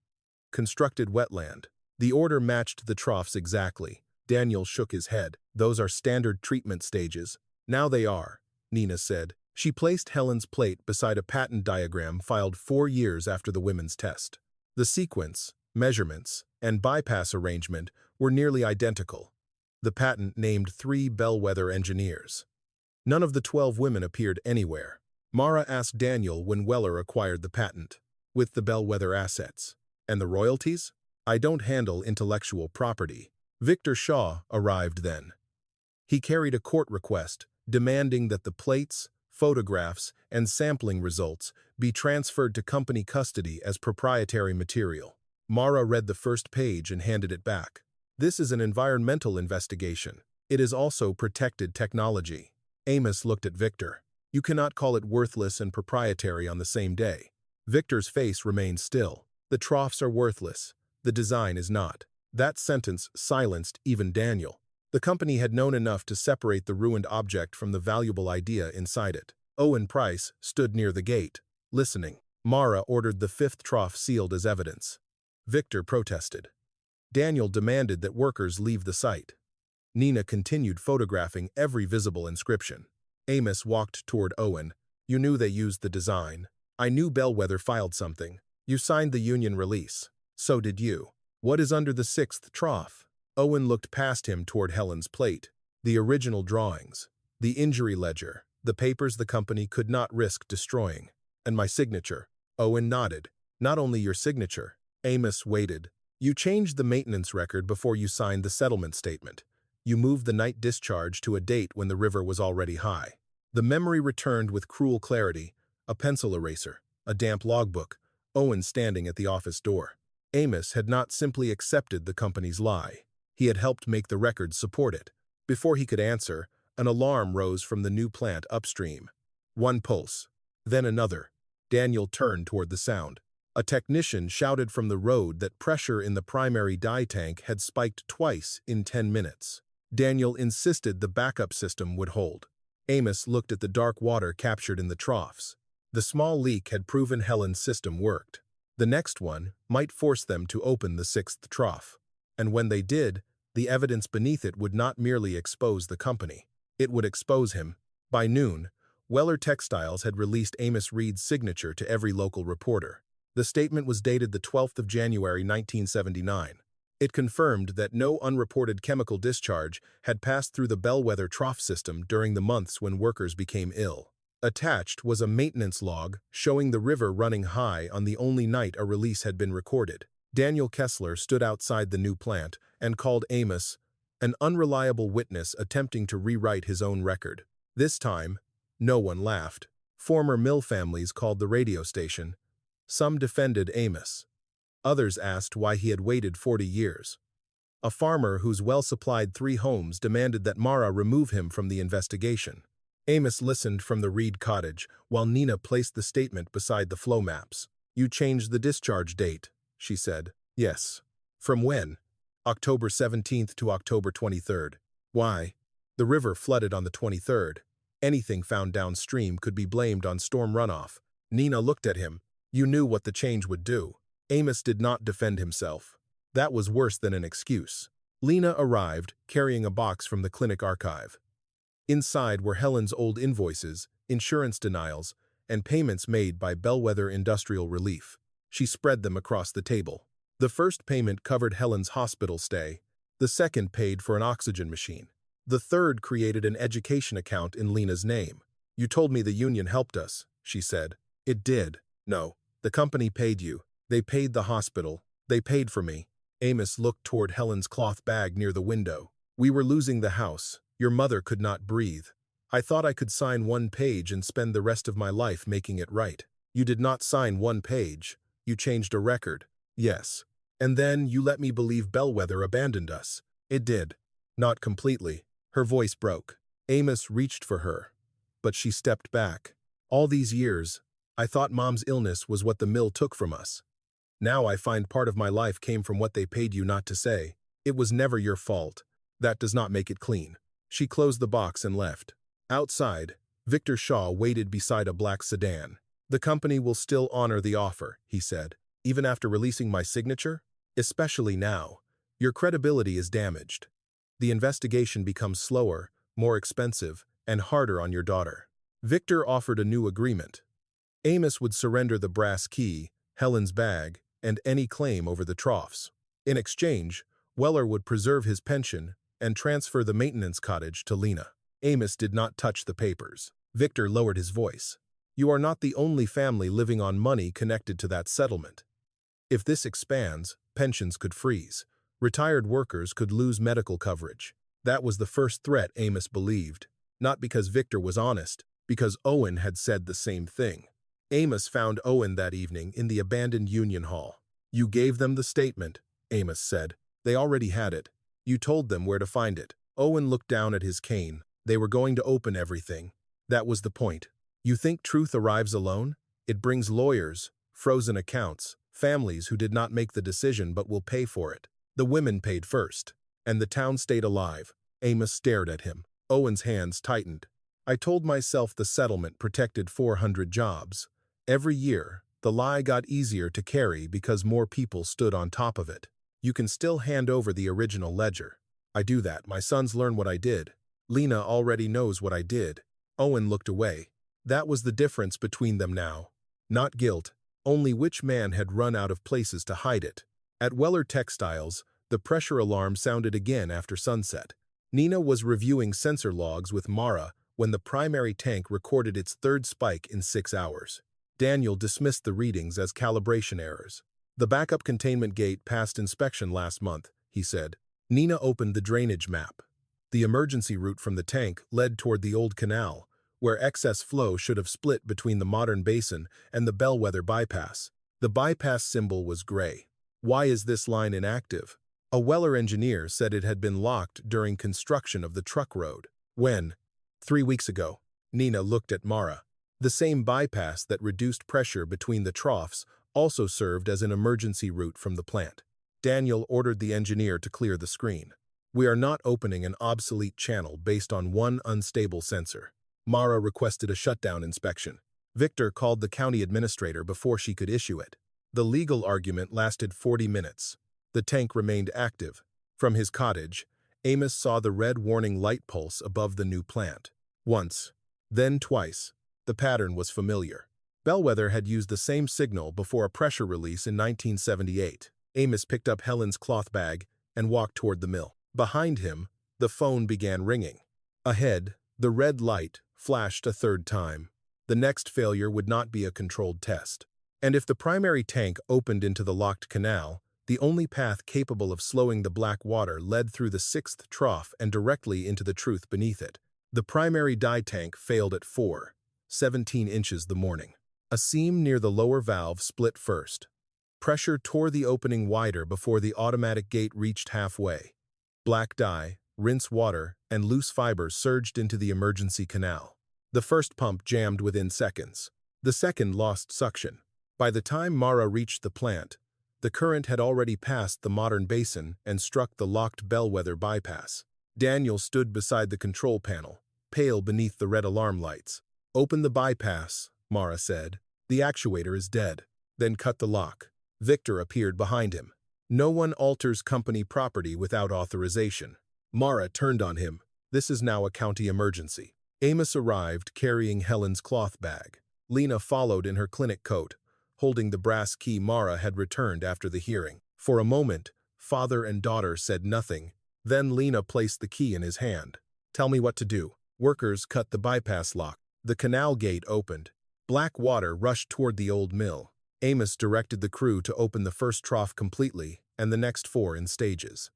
constructed wetland. The order matched the troughs exactly. Daniel shook his head. Those are standard treatment stages. Now they are, Nina said. She placed Helen's plate beside a patent diagram filed 4 years after the women's test. The sequence, measurements, and bypass arrangement were nearly identical. The patent named 3 bellwether engineers. None of the 12 women appeared anywhere. Mara asked Daniel when Weller acquired the patent. With the bellwether assets. And the royalties? I don't handle intellectual property. Victor Shaw arrived then. He carried a court request demanding that the plates, photographs, and sampling results be transferred to company custody as proprietary material. Mara read the first page and handed it back. This is an environmental investigation. It is also protected technology. Amos looked at Victor. You cannot call it worthless and proprietary on the same day. Victor's face remained still. The troughs are worthless. The design is not. That sentence silenced even Daniel. The company had known enough to separate the ruined object from the valuable idea inside it. Owen Price stood near the gate, listening. Mara ordered the 5th trough sealed as evidence. Victor protested. Daniel demanded that workers leave the site. Nina continued photographing every visible inscription. Amos walked toward Owen. You knew they used the design. I knew Bellwether filed something. You signed the union release. So did you. What is under the 6th trough? Owen looked past him toward Helen's plate. The original drawings. The injury ledger. The papers the company could not risk destroying. And my signature. Owen nodded. Not only your signature. Amos waited. You changed the maintenance record before you signed the settlement statement. You moved the night discharge to a date when the river was already high. The memory returned with cruel clarity. A pencil eraser, a damp logbook, Owen standing at the office door. Amos had not simply accepted the company's lie. He had helped make the records support it. Before he could answer, an alarm rose from the new plant upstream. One pulse, then another. Daniel turned toward the sound. A technician shouted from the road that pressure in the primary dye tank had spiked twice in 10 minutes. Daniel insisted the backup system would hold. Amos looked at the dark water captured in the troughs. The small leak had proven Helen's system worked. The next one might force them to open the 6th trough. And when they did, the evidence beneath it would not merely expose the company. It would expose him. By noon, Weller Textiles had released Amos Reed's signature to every local reporter. The statement was dated the 12th of January 1979. It confirmed that no unreported chemical discharge had passed through the Bellwether trough system during the months when workers became ill. Attached was a maintenance log showing the river running high on the only night a release had been recorded. Daniel Kessler stood outside the new plant and called Amos an unreliable witness attempting to rewrite his own record. This time, no one laughed. Former mill families called the radio station. Some defended Amos. Others asked why he had waited 40 years. A farmer whose well-supplied 3 homes demanded that Mara remove him from the investigation. Amos listened from the Reed cottage, while Nina placed the statement beside the flow maps. "You changed the discharge date," she said. "Yes." "From when?" "October 17th to October 23rd. "Why?" "The river flooded on the 23rd. Anything found downstream could be blamed on storm runoff." Nina looked at him. "You knew what the change would do." Amos did not defend himself. That was worse than an excuse. Lena arrived, carrying a box from the clinic archive. Inside were Helen's old invoices, insurance denials, and payments made by Bellwether Industrial Relief. She spread them across the table. The first payment covered Helen's hospital stay. The second paid for an oxygen machine. The third created an education account in Lena's name. "You told me the union helped us," she said. "It did." "No. The company paid you. They paid the hospital. They paid for me." Amos looked toward Helen's cloth bag near the window. "We were losing the house. Your mother could not breathe. I thought I could sign one page and spend the rest of my life making it right." "You did not sign one page. You changed a record." "Yes. And then you let me believe Bellwether abandoned us." "It did." "Not completely." Her voice broke. Amos reached for her, but she stepped back. "All these years, I thought Mom's illness was what the mill took from us. Now I find part of my life came from what they paid you not to say. It was never your fault. That does not make it clean." She closed the box and left. Outside, Victor Shaw waited beside a black sedan. "The company will still honor the offer," he said, "even after releasing my signature? Especially now. Your credibility is damaged. The investigation becomes slower, more expensive, and harder on your daughter." Victor offered a new agreement. Amos would surrender the brass key, Helen's bag, and any claim over the Troughs. In exchange, Weller would preserve his pension and transfer the maintenance cottage to Lena. Amos did not touch the papers. Victor lowered his voice. "You are not the only family living on money connected to that settlement. If this expands, pensions could freeze. Retired workers could lose medical coverage." That was the first threat Amos believed, not because Victor was honest, because Owen had said the same thing. Amos found Owen that evening in the abandoned Union Hall. "You gave them the statement," Amos said. "They already had it. You told them where to find it." Owen looked down at his cane. "They were going to open everything. That was the point. You think truth arrives alone? It brings lawyers, frozen accounts, families who did not make the decision but will pay for it. The women paid first, and the town stayed alive." Amos stared at him. Owen's hands tightened. "I told myself the settlement protected 400 jobs. Every year, the lie got easier to carry because more people stood on top of it. You can still hand over the original ledger. I do that. My sons learn what I did. Lena already knows what I did." Owen looked away. That was the difference between them now. Not guilt, only which man had run out of places to hide it. At Weller Textiles, the pressure alarm sounded again after sunset. Nina was reviewing sensor logs with Mara when the primary tank recorded its third spike in 6 hours. Daniel dismissed the readings as calibration errors. "The backup containment gate passed inspection last month," he said. Nina opened the drainage map. The emergency route from the tank led toward the old canal, where excess flow should have split between the modern basin and the Bellwether bypass. The bypass symbol was gray. "Why is this line inactive?" A Weller engineer said it had been locked during construction of the truck road. "When?" 3 weeks ago." Nina looked at Mara. The same bypass that reduced pressure between the troughs also served as an emergency route from the plant. Daniel ordered the engineer to clear the screen. "We are not opening an obsolete channel based on one unstable sensor." Mara requested a shutdown inspection. Victor called the county administrator before she could issue it. The legal argument lasted 40 minutes. The tank remained active. From his cottage, Amos saw the red warning light pulse above the new plant. Once, then twice. The pattern was familiar. Bellwether had used the same signal before a pressure release in 1978. Amos picked up Helen's cloth bag and walked toward the mill. Behind him, the phone began ringing. Ahead, the red light flashed a third time. The next failure would not be a controlled test. And if the primary tank opened into the locked canal, the only path capable of slowing the black water led through the 6th trough and directly into the truth beneath it. The primary dye tank failed at 4:17 inches the morning. A seam near the lower valve split first. Pressure tore the opening wider before the automatic gate reached halfway. Black dye, rinse water, and loose fibers surged into the emergency canal. The first pump jammed within seconds. The second lost suction. By the time Mara reached the plant, the current had already passed the modern basin and struck the locked bellwether bypass. Daniel stood beside the control panel, pale beneath the red alarm lights. "Open the bypass," Mara said. "The actuator is dead." Then cut the lock. Victor appeared behind him. "No one alters company property without authorization." Mara turned on him. "This is now a county emergency." Amos arrived carrying Helen's cloth bag. Lena followed in her clinic coat, holding the brass key Mara had returned after the hearing. For a moment, father and daughter said nothing. Then Lena placed the key in his hand. "Tell me what to do." Workers cut the bypass lock. The canal gate opened. Black water rushed toward the old mill. Amos directed the crew to open the first trough completely and the next 4 in stages.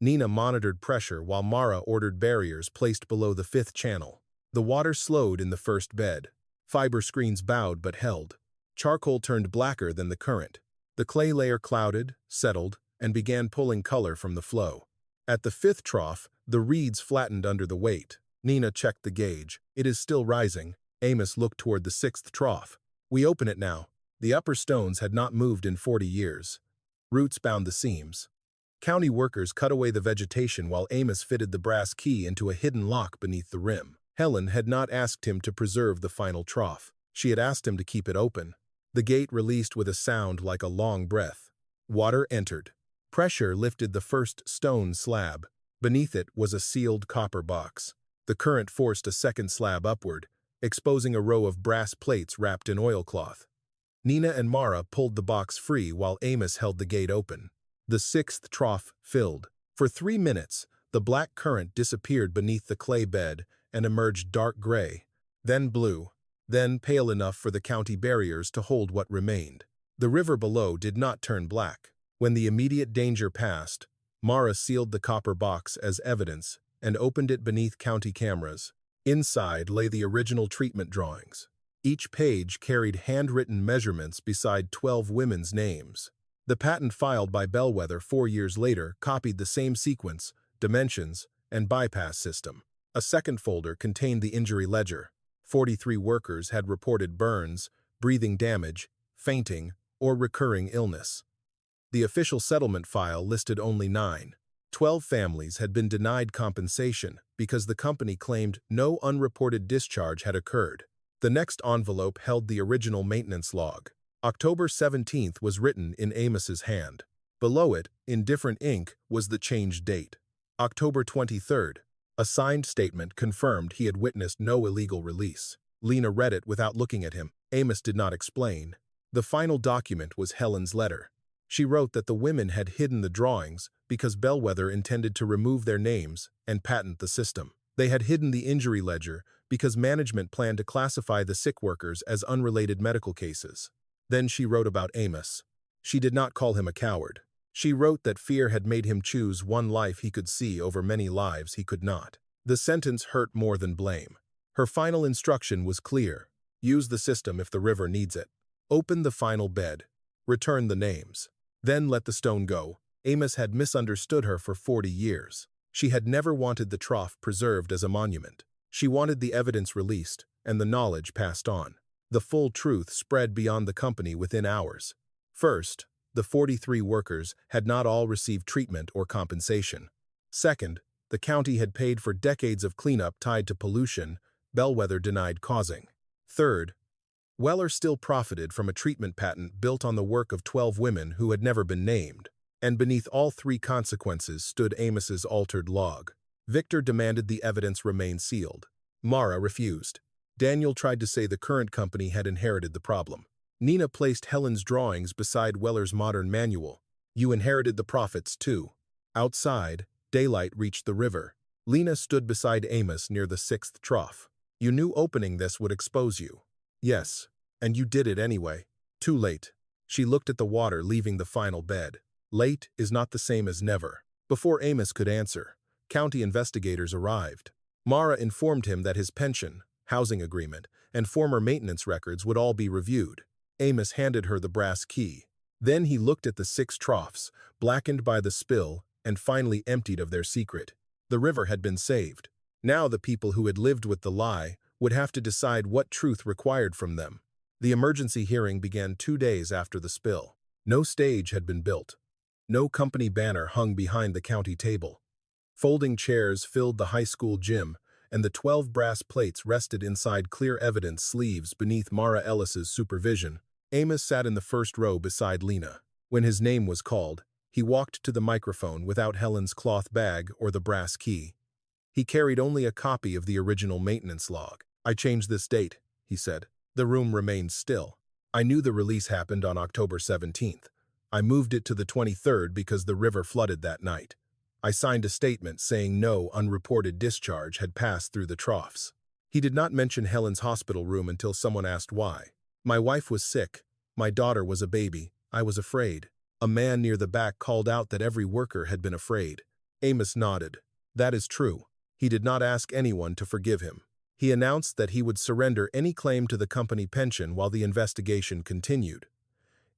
Nina monitored pressure while Mara ordered barriers placed below the 5th channel. The water slowed in the first bed. Fiber screens bowed but held. Charcoal turned blacker than the current. The clay layer clouded, settled, and began pulling color from the flow. At the 5th trough, the reeds flattened under the weight. Nina checked the gauge. "It is still rising." Amos looked toward the 6th trough. "We open it now." The upper stones had not moved in 40 years. Roots bound the seams. County workers cut away the vegetation while Amos fitted the brass key into a hidden lock beneath the rim. Helen had not asked him to preserve the final trough. She had asked him to keep it open. The gate released with a sound like a long breath. Water entered. Pressure lifted the first stone slab. Beneath it was a sealed copper box. The current forced a second slab upward, exposing a row of brass plates wrapped in oilcloth. Nina and Mara pulled the box free while Amos held the gate open. The 6th trough filled. For 3 minutes, the black current disappeared beneath the clay bed and emerged dark gray, then blue, then pale enough for the county barriers to hold what remained. The river below did not turn black. When the immediate danger passed, Mara sealed the copper box as evidence and opened it beneath county cameras. Inside lay the original treatment drawings. Each page carried handwritten measurements beside 12 women's names. The patent filed by Bellwether 4 years later copied the same sequence, dimensions, and bypass system. A second folder contained the injury ledger. 43 workers had reported burns, breathing damage, fainting, or recurring illness. The official settlement file listed only 9. 12 families had been denied compensation because the company claimed no unreported discharge had occurred. The next envelope held the original maintenance log. October 17th was written in Amos's hand. Below it, in different ink, was the changed date. October 23rd. A signed statement confirmed he had witnessed no illegal release. Lena read it without looking at him. Amos did not explain. The final document was Helen's letter. She wrote that the women had hidden the drawings because Bellwether intended to remove their names and patent the system. They had hidden the injury ledger because management planned to classify the sick workers as unrelated medical cases. Then she wrote about Amos. She did not call him a coward. She wrote that fear had made him choose one life he could see over many lives he could not. The sentence hurt more than blame. Her final instruction was clear. Use the system if the river needs it. Open the final bed. Return the names. Then let the stone go. Amos had misunderstood her for 40 years. She had never wanted the trough preserved as a monument. She wanted the evidence released and the knowledge passed on. The full truth spread beyond the company within hours. First, the 43 workers had not all received treatment or compensation. Second, the county had paid for decades of cleanup tied to pollution Bellwether denied causing. Third, Weller still profited from a treatment patent built on the work of 12 women who had never been named. And beneath all 3 consequences stood Amos's altered log. Victor demanded the evidence remain sealed. Mara refused. Daniel tried to say the current company had inherited the problem. Nina placed Helen's drawings beside Weller's modern manual. You inherited the profits, too. Outside, daylight reached the river. Lena stood beside Amos near the 6th trough. You knew opening this would expose you. Yes, and you did it anyway. Too late. She looked at the water leaving the final bed. Late is not the same as never. Before Amos could answer, county investigators arrived. Mara informed him that his pension, housing agreement, and former maintenance records would all be reviewed. Amos handed her the brass key. Then he looked at the 6 troughs, blackened by the spill, and finally emptied of their secret. The river had been saved. Now the people who had lived with the lie would have to decide what truth required from them. The emergency hearing began 2 days after the spill. No stage had been built. No company banner hung behind the county table. Folding chairs filled the high school gym, and the 12 brass plates rested inside clear evidence sleeves beneath Mara Ellis's supervision. Amos sat in the first row beside Lena. When his name was called, he walked to the microphone without Helen's cloth bag or the brass key. He carried only a copy of the original maintenance log. "I changed this date," he said. The room remained still. "I knew the release happened on October 17th. I moved it to the 23rd because the river flooded that night. I signed a statement saying no unreported discharge had passed through the troughs." He did not mention Helen's hospital room until someone asked why. "My wife was sick. My daughter was a baby. I was afraid." A man near the back called out that every worker had been afraid. Amos nodded. That is true. He did not ask anyone to forgive him. He announced that he would surrender any claim to the company pension while the investigation continued.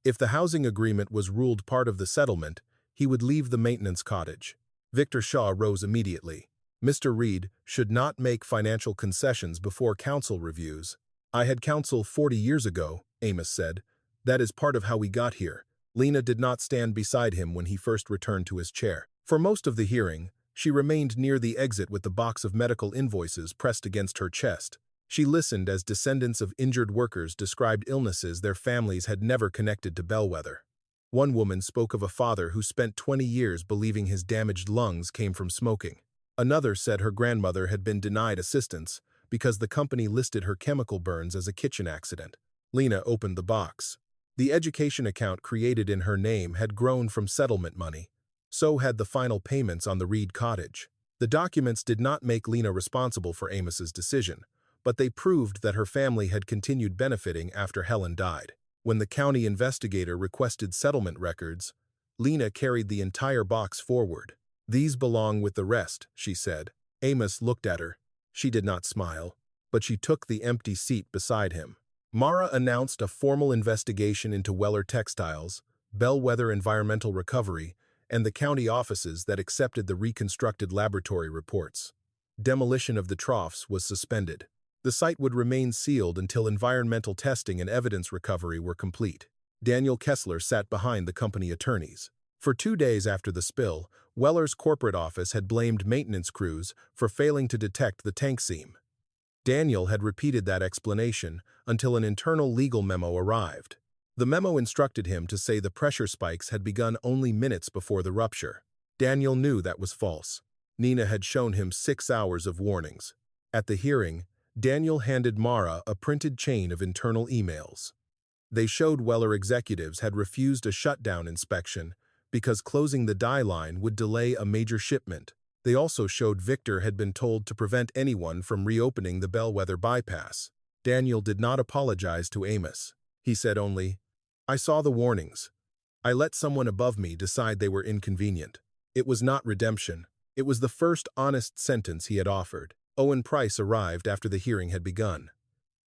If the housing agreement was ruled part of the settlement, he would leave the maintenance cottage. Victor Shaw rose immediately. "Mr. Reed should not make financial concessions before council reviews." "I had counsel 40 years ago," Amos said. "That is part of how we got here." Lena did not stand beside him when he first returned to his chair. For most of the hearing, she remained near the exit with the box of medical invoices pressed against her chest. She listened as descendants of injured workers described illnesses their families had never connected to Bellwether. One woman spoke of a father who spent 20 years believing his damaged lungs came from smoking. Another said her grandmother had been denied assistance because the company listed her chemical burns as a kitchen accident. Lena opened the box. The education account created in her name had grown from settlement money. So had the final payments on the Reed cottage. The documents did not make Lena responsible for Amos's decision, but they proved that her family had continued benefiting after Helen died. When the county investigator requested settlement records, Lena carried the entire box forward. "These belong with the rest," she said. Amos looked at her. She did not smile, but she took the empty seat beside him. Mara announced a formal investigation into Weller Textiles, Bellwether Environmental Recovery, and the county offices that accepted the reconstructed laboratory reports. Demolition of the troughs was suspended. The site would remain sealed until environmental testing and evidence recovery were complete. Daniel Kessler sat behind the company attorneys. For 2 days after the spill, Weller's corporate office had blamed maintenance crews for failing to detect the tank seam. Daniel had repeated that explanation until an internal legal memo arrived. The memo instructed him to say the pressure spikes had begun only minutes before the rupture. Daniel knew that was false. Nina had shown him 6 hours of warnings. At the hearing, Daniel handed Mara a printed chain of internal emails. They showed Weller executives had refused a shutdown inspection because closing the dye line would delay a major shipment. They also showed Victor had been told to prevent anyone from reopening the Bellwether bypass. Daniel did not apologize to Amos. He said only, "I saw the warnings. I let someone above me decide they were inconvenient." It was not redemption. It was the first honest sentence he had offered. Owen Price arrived after the hearing had begun.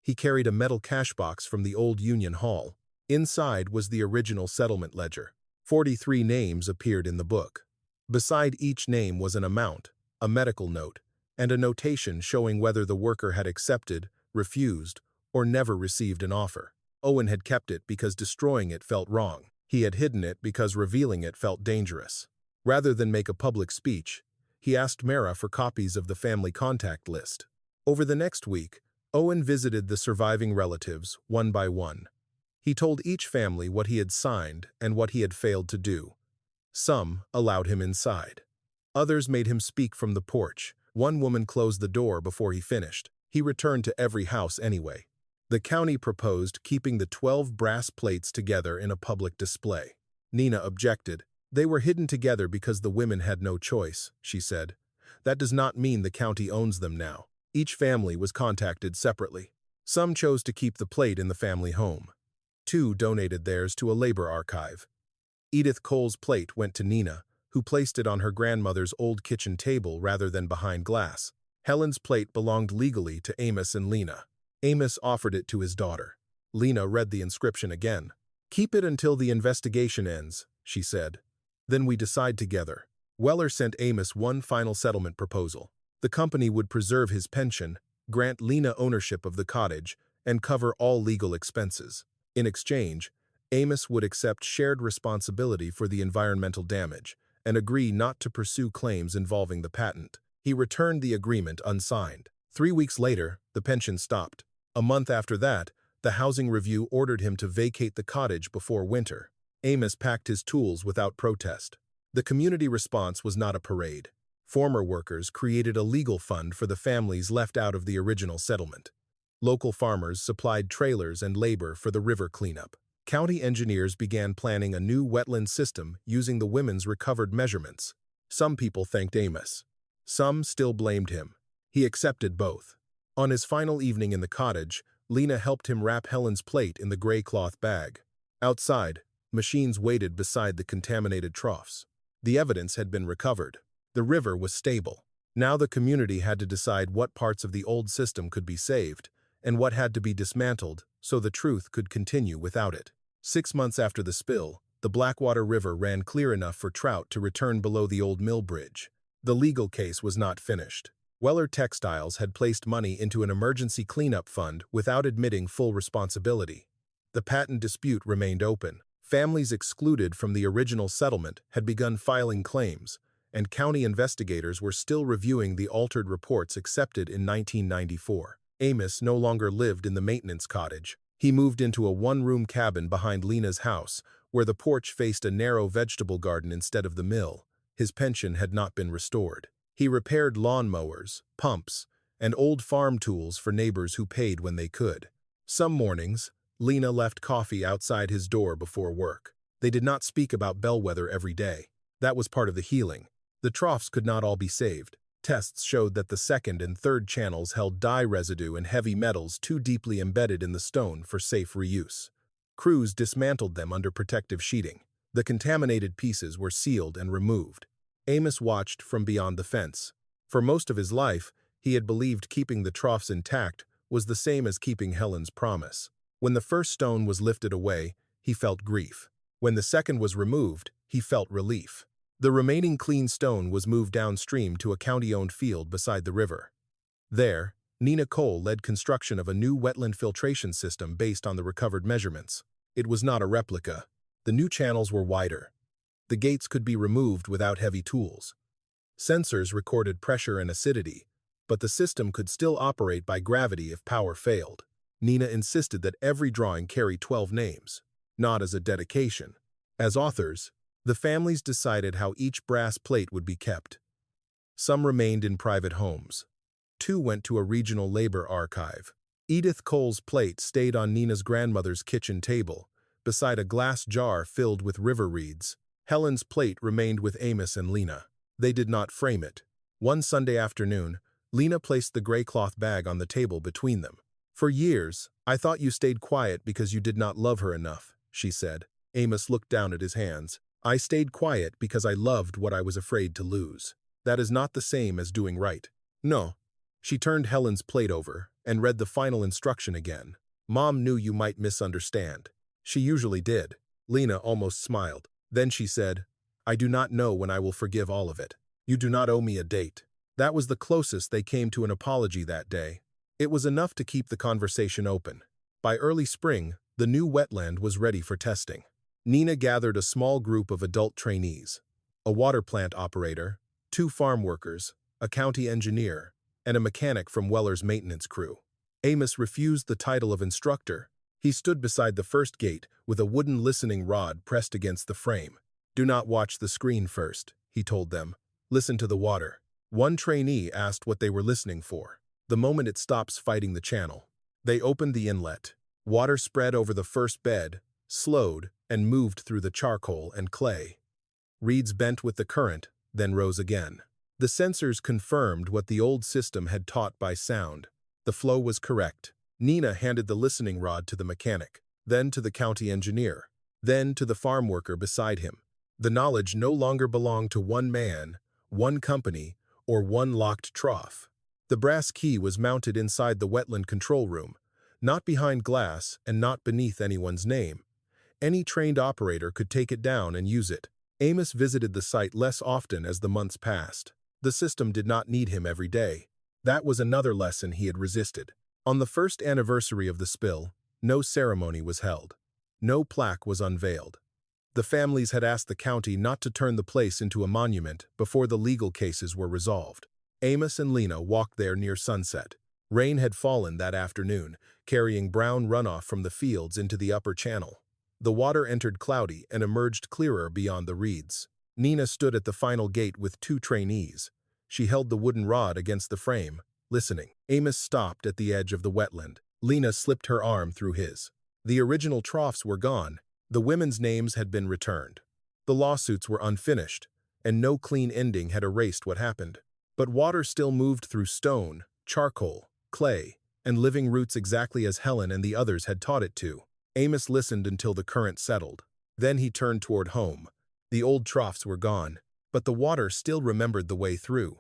He carried a metal cash box from the old Union Hall. Inside was the original settlement ledger. 43 names appeared in the book. Beside each name was an amount, a medical note, and a notation showing whether the worker had accepted, refused, or never received an offer. Owen had kept it because destroying it felt wrong. He had hidden it because revealing it felt dangerous. Rather than make a public speech, he asked Mara for copies of the family contact list. Over the next week, Owen visited the surviving relatives one by one. He told each family what he had signed and what he had failed to do. Some allowed him inside. Others made him speak from the porch. One woman closed the door before he finished. He returned to every house anyway. The county proposed keeping the 12 brass plates together in a public display. Nina objected. "They were hidden together because the women had no choice," she said. "That does not mean the county owns them now." Each family was contacted separately. Some chose to keep the plate in the family home. 2 donated theirs to a labor archive. Edith Cole's plate went to Nina, who placed it on her grandmother's old kitchen table rather than behind glass. Helen's plate belonged legally to Amos and Lena. Amos offered it to his daughter. Lena read the inscription again. "Keep it until the investigation ends," she said. "Then we decide together." Weller sent Amos one final settlement proposal. The company would preserve his pension, grant Lena ownership of the cottage, and cover all legal expenses. In exchange, Amos would accept shared responsibility for the environmental damage and agree not to pursue claims involving the patent. He returned the agreement unsigned. 3 weeks later, the pension stopped. A month after that, the Housing Review ordered him to vacate the cottage before winter. Amos packed his tools without protest. The community response was not a parade. Former workers created a legal fund for the families left out of the original settlement. Local farmers supplied trailers and labor for the river cleanup. County engineers began planning a new wetland system using the women's recovered measurements. Some people thanked Amos. Some still blamed him. He accepted both. On his final evening in the cottage, Lena helped him wrap Helen's plate in the gray cloth bag. Outside, machines waited beside the contaminated troughs. The evidence had been recovered. The river was stable. Now the community had to decide what parts of the old system could be saved and what had to be dismantled so the truth could continue without it. 6 months after the spill, the Blackwater River ran clear enough for trout to return below the old mill bridge. The legal case was not finished. Weller Textiles had placed money into an emergency cleanup fund without admitting full responsibility. The patent dispute remained open. Families excluded from the original settlement had begun filing claims, and county investigators were still reviewing the altered reports accepted in 1994. Amos no longer lived in the maintenance cottage. He moved into a one-room cabin behind Lena's house, where the porch faced a narrow vegetable garden instead of the mill. His pension had not been restored. He repaired lawn mowers, pumps, and old farm tools for neighbors who paid when they could. Some mornings, Lena left coffee outside his door before work. They did not speak about Bellwether every day. That was part of the healing. The troughs could not all be saved. Tests showed that the second and third channels held dye residue and heavy metals too deeply embedded in the stone for safe reuse. Crews dismantled them under protective sheeting. The contaminated pieces were sealed and removed. Amos watched from beyond the fence. For most of his life, he had believed keeping the troughs intact was the same as keeping Helen's promise. When the first stone was lifted away, he felt grief. When the second was removed, he felt relief. The remaining clean stone was moved downstream to a county-owned field beside the river. There, Nina Cole led construction of a new wetland filtration system based on the recovered measurements. It was not a replica. The new channels were wider. The gates could be removed without heavy tools. Sensors recorded pressure and acidity, but the system could still operate by gravity if power failed. Nina insisted that every drawing carry 12 names, not as a dedication. As authors, the families decided how each brass plate would be kept. Some remained in private homes. 2 went to a regional labor archive. Edith Cole's plate stayed on Nina's grandmother's kitchen table, beside a glass jar filled with river reeds. Helen's plate remained with Amos and Lena. They did not frame it. One Sunday afternoon, Lena placed the gray cloth bag on the table between them. "For years, I thought you stayed quiet because you did not love her enough," she said. Amos looked down at his hands. "I stayed quiet because I loved what I was afraid to lose. That is not the same as doing right." "No." She turned Helen's plate over and read the final instruction again. "Mom knew you might misunderstand." She usually did. Lena almost smiled. Then she said, "I do not know when I will forgive all of it. You do not owe me a date." That was the closest they came to an apology that day. It was enough to keep the conversation open. By early spring, the new wetland was ready for testing. Nina gathered a small group of adult trainees, a water plant operator, 2 farm workers, a county engineer, and a mechanic from Weller's maintenance crew. Amos refused the title of instructor. He stood beside the first gate with a wooden listening rod pressed against the frame. "Do not watch the screen first," he told them. "Listen to the water." One trainee asked what they were listening for. "The moment it stops fighting the channel." They opened the inlet. Water spread over the first bed, slowed, and moved through the charcoal and clay. Reeds bent with the current, then rose again. The sensors confirmed what the old system had taught by sound. The flow was correct. Nina handed the listening rod to the mechanic, then to the county engineer, then to the farm worker beside him. The knowledge no longer belonged to one man, one company, or one locked trough. The brass key was mounted inside the wetland control room, not behind glass and not beneath anyone's name. Any trained operator could take it down and use it. Amos visited the site less often as the months passed. The system did not need him every day. That was another lesson he had resisted. On the first anniversary of the spill, no ceremony was held. No plaque was unveiled. The families had asked the county not to turn the place into a monument before the legal cases were resolved. Amos and Lena walked there near sunset. Rain had fallen that afternoon, carrying brown runoff from the fields into the upper channel. The water entered cloudy and emerged clearer beyond the reeds. Nina stood at the final gate with two trainees. She held the wooden rod against the frame, listening. Amos stopped at the edge of the wetland. Lena slipped her arm through his. The original troughs were gone. The women's names had been returned. The lawsuits were unfinished, and no clean ending had erased what happened. But water still moved through stone, charcoal, clay, and living roots exactly as Helen and the others had taught it to. Amos listened until the current settled. Then he turned toward home. The old troughs were gone, but the water still remembered the way through.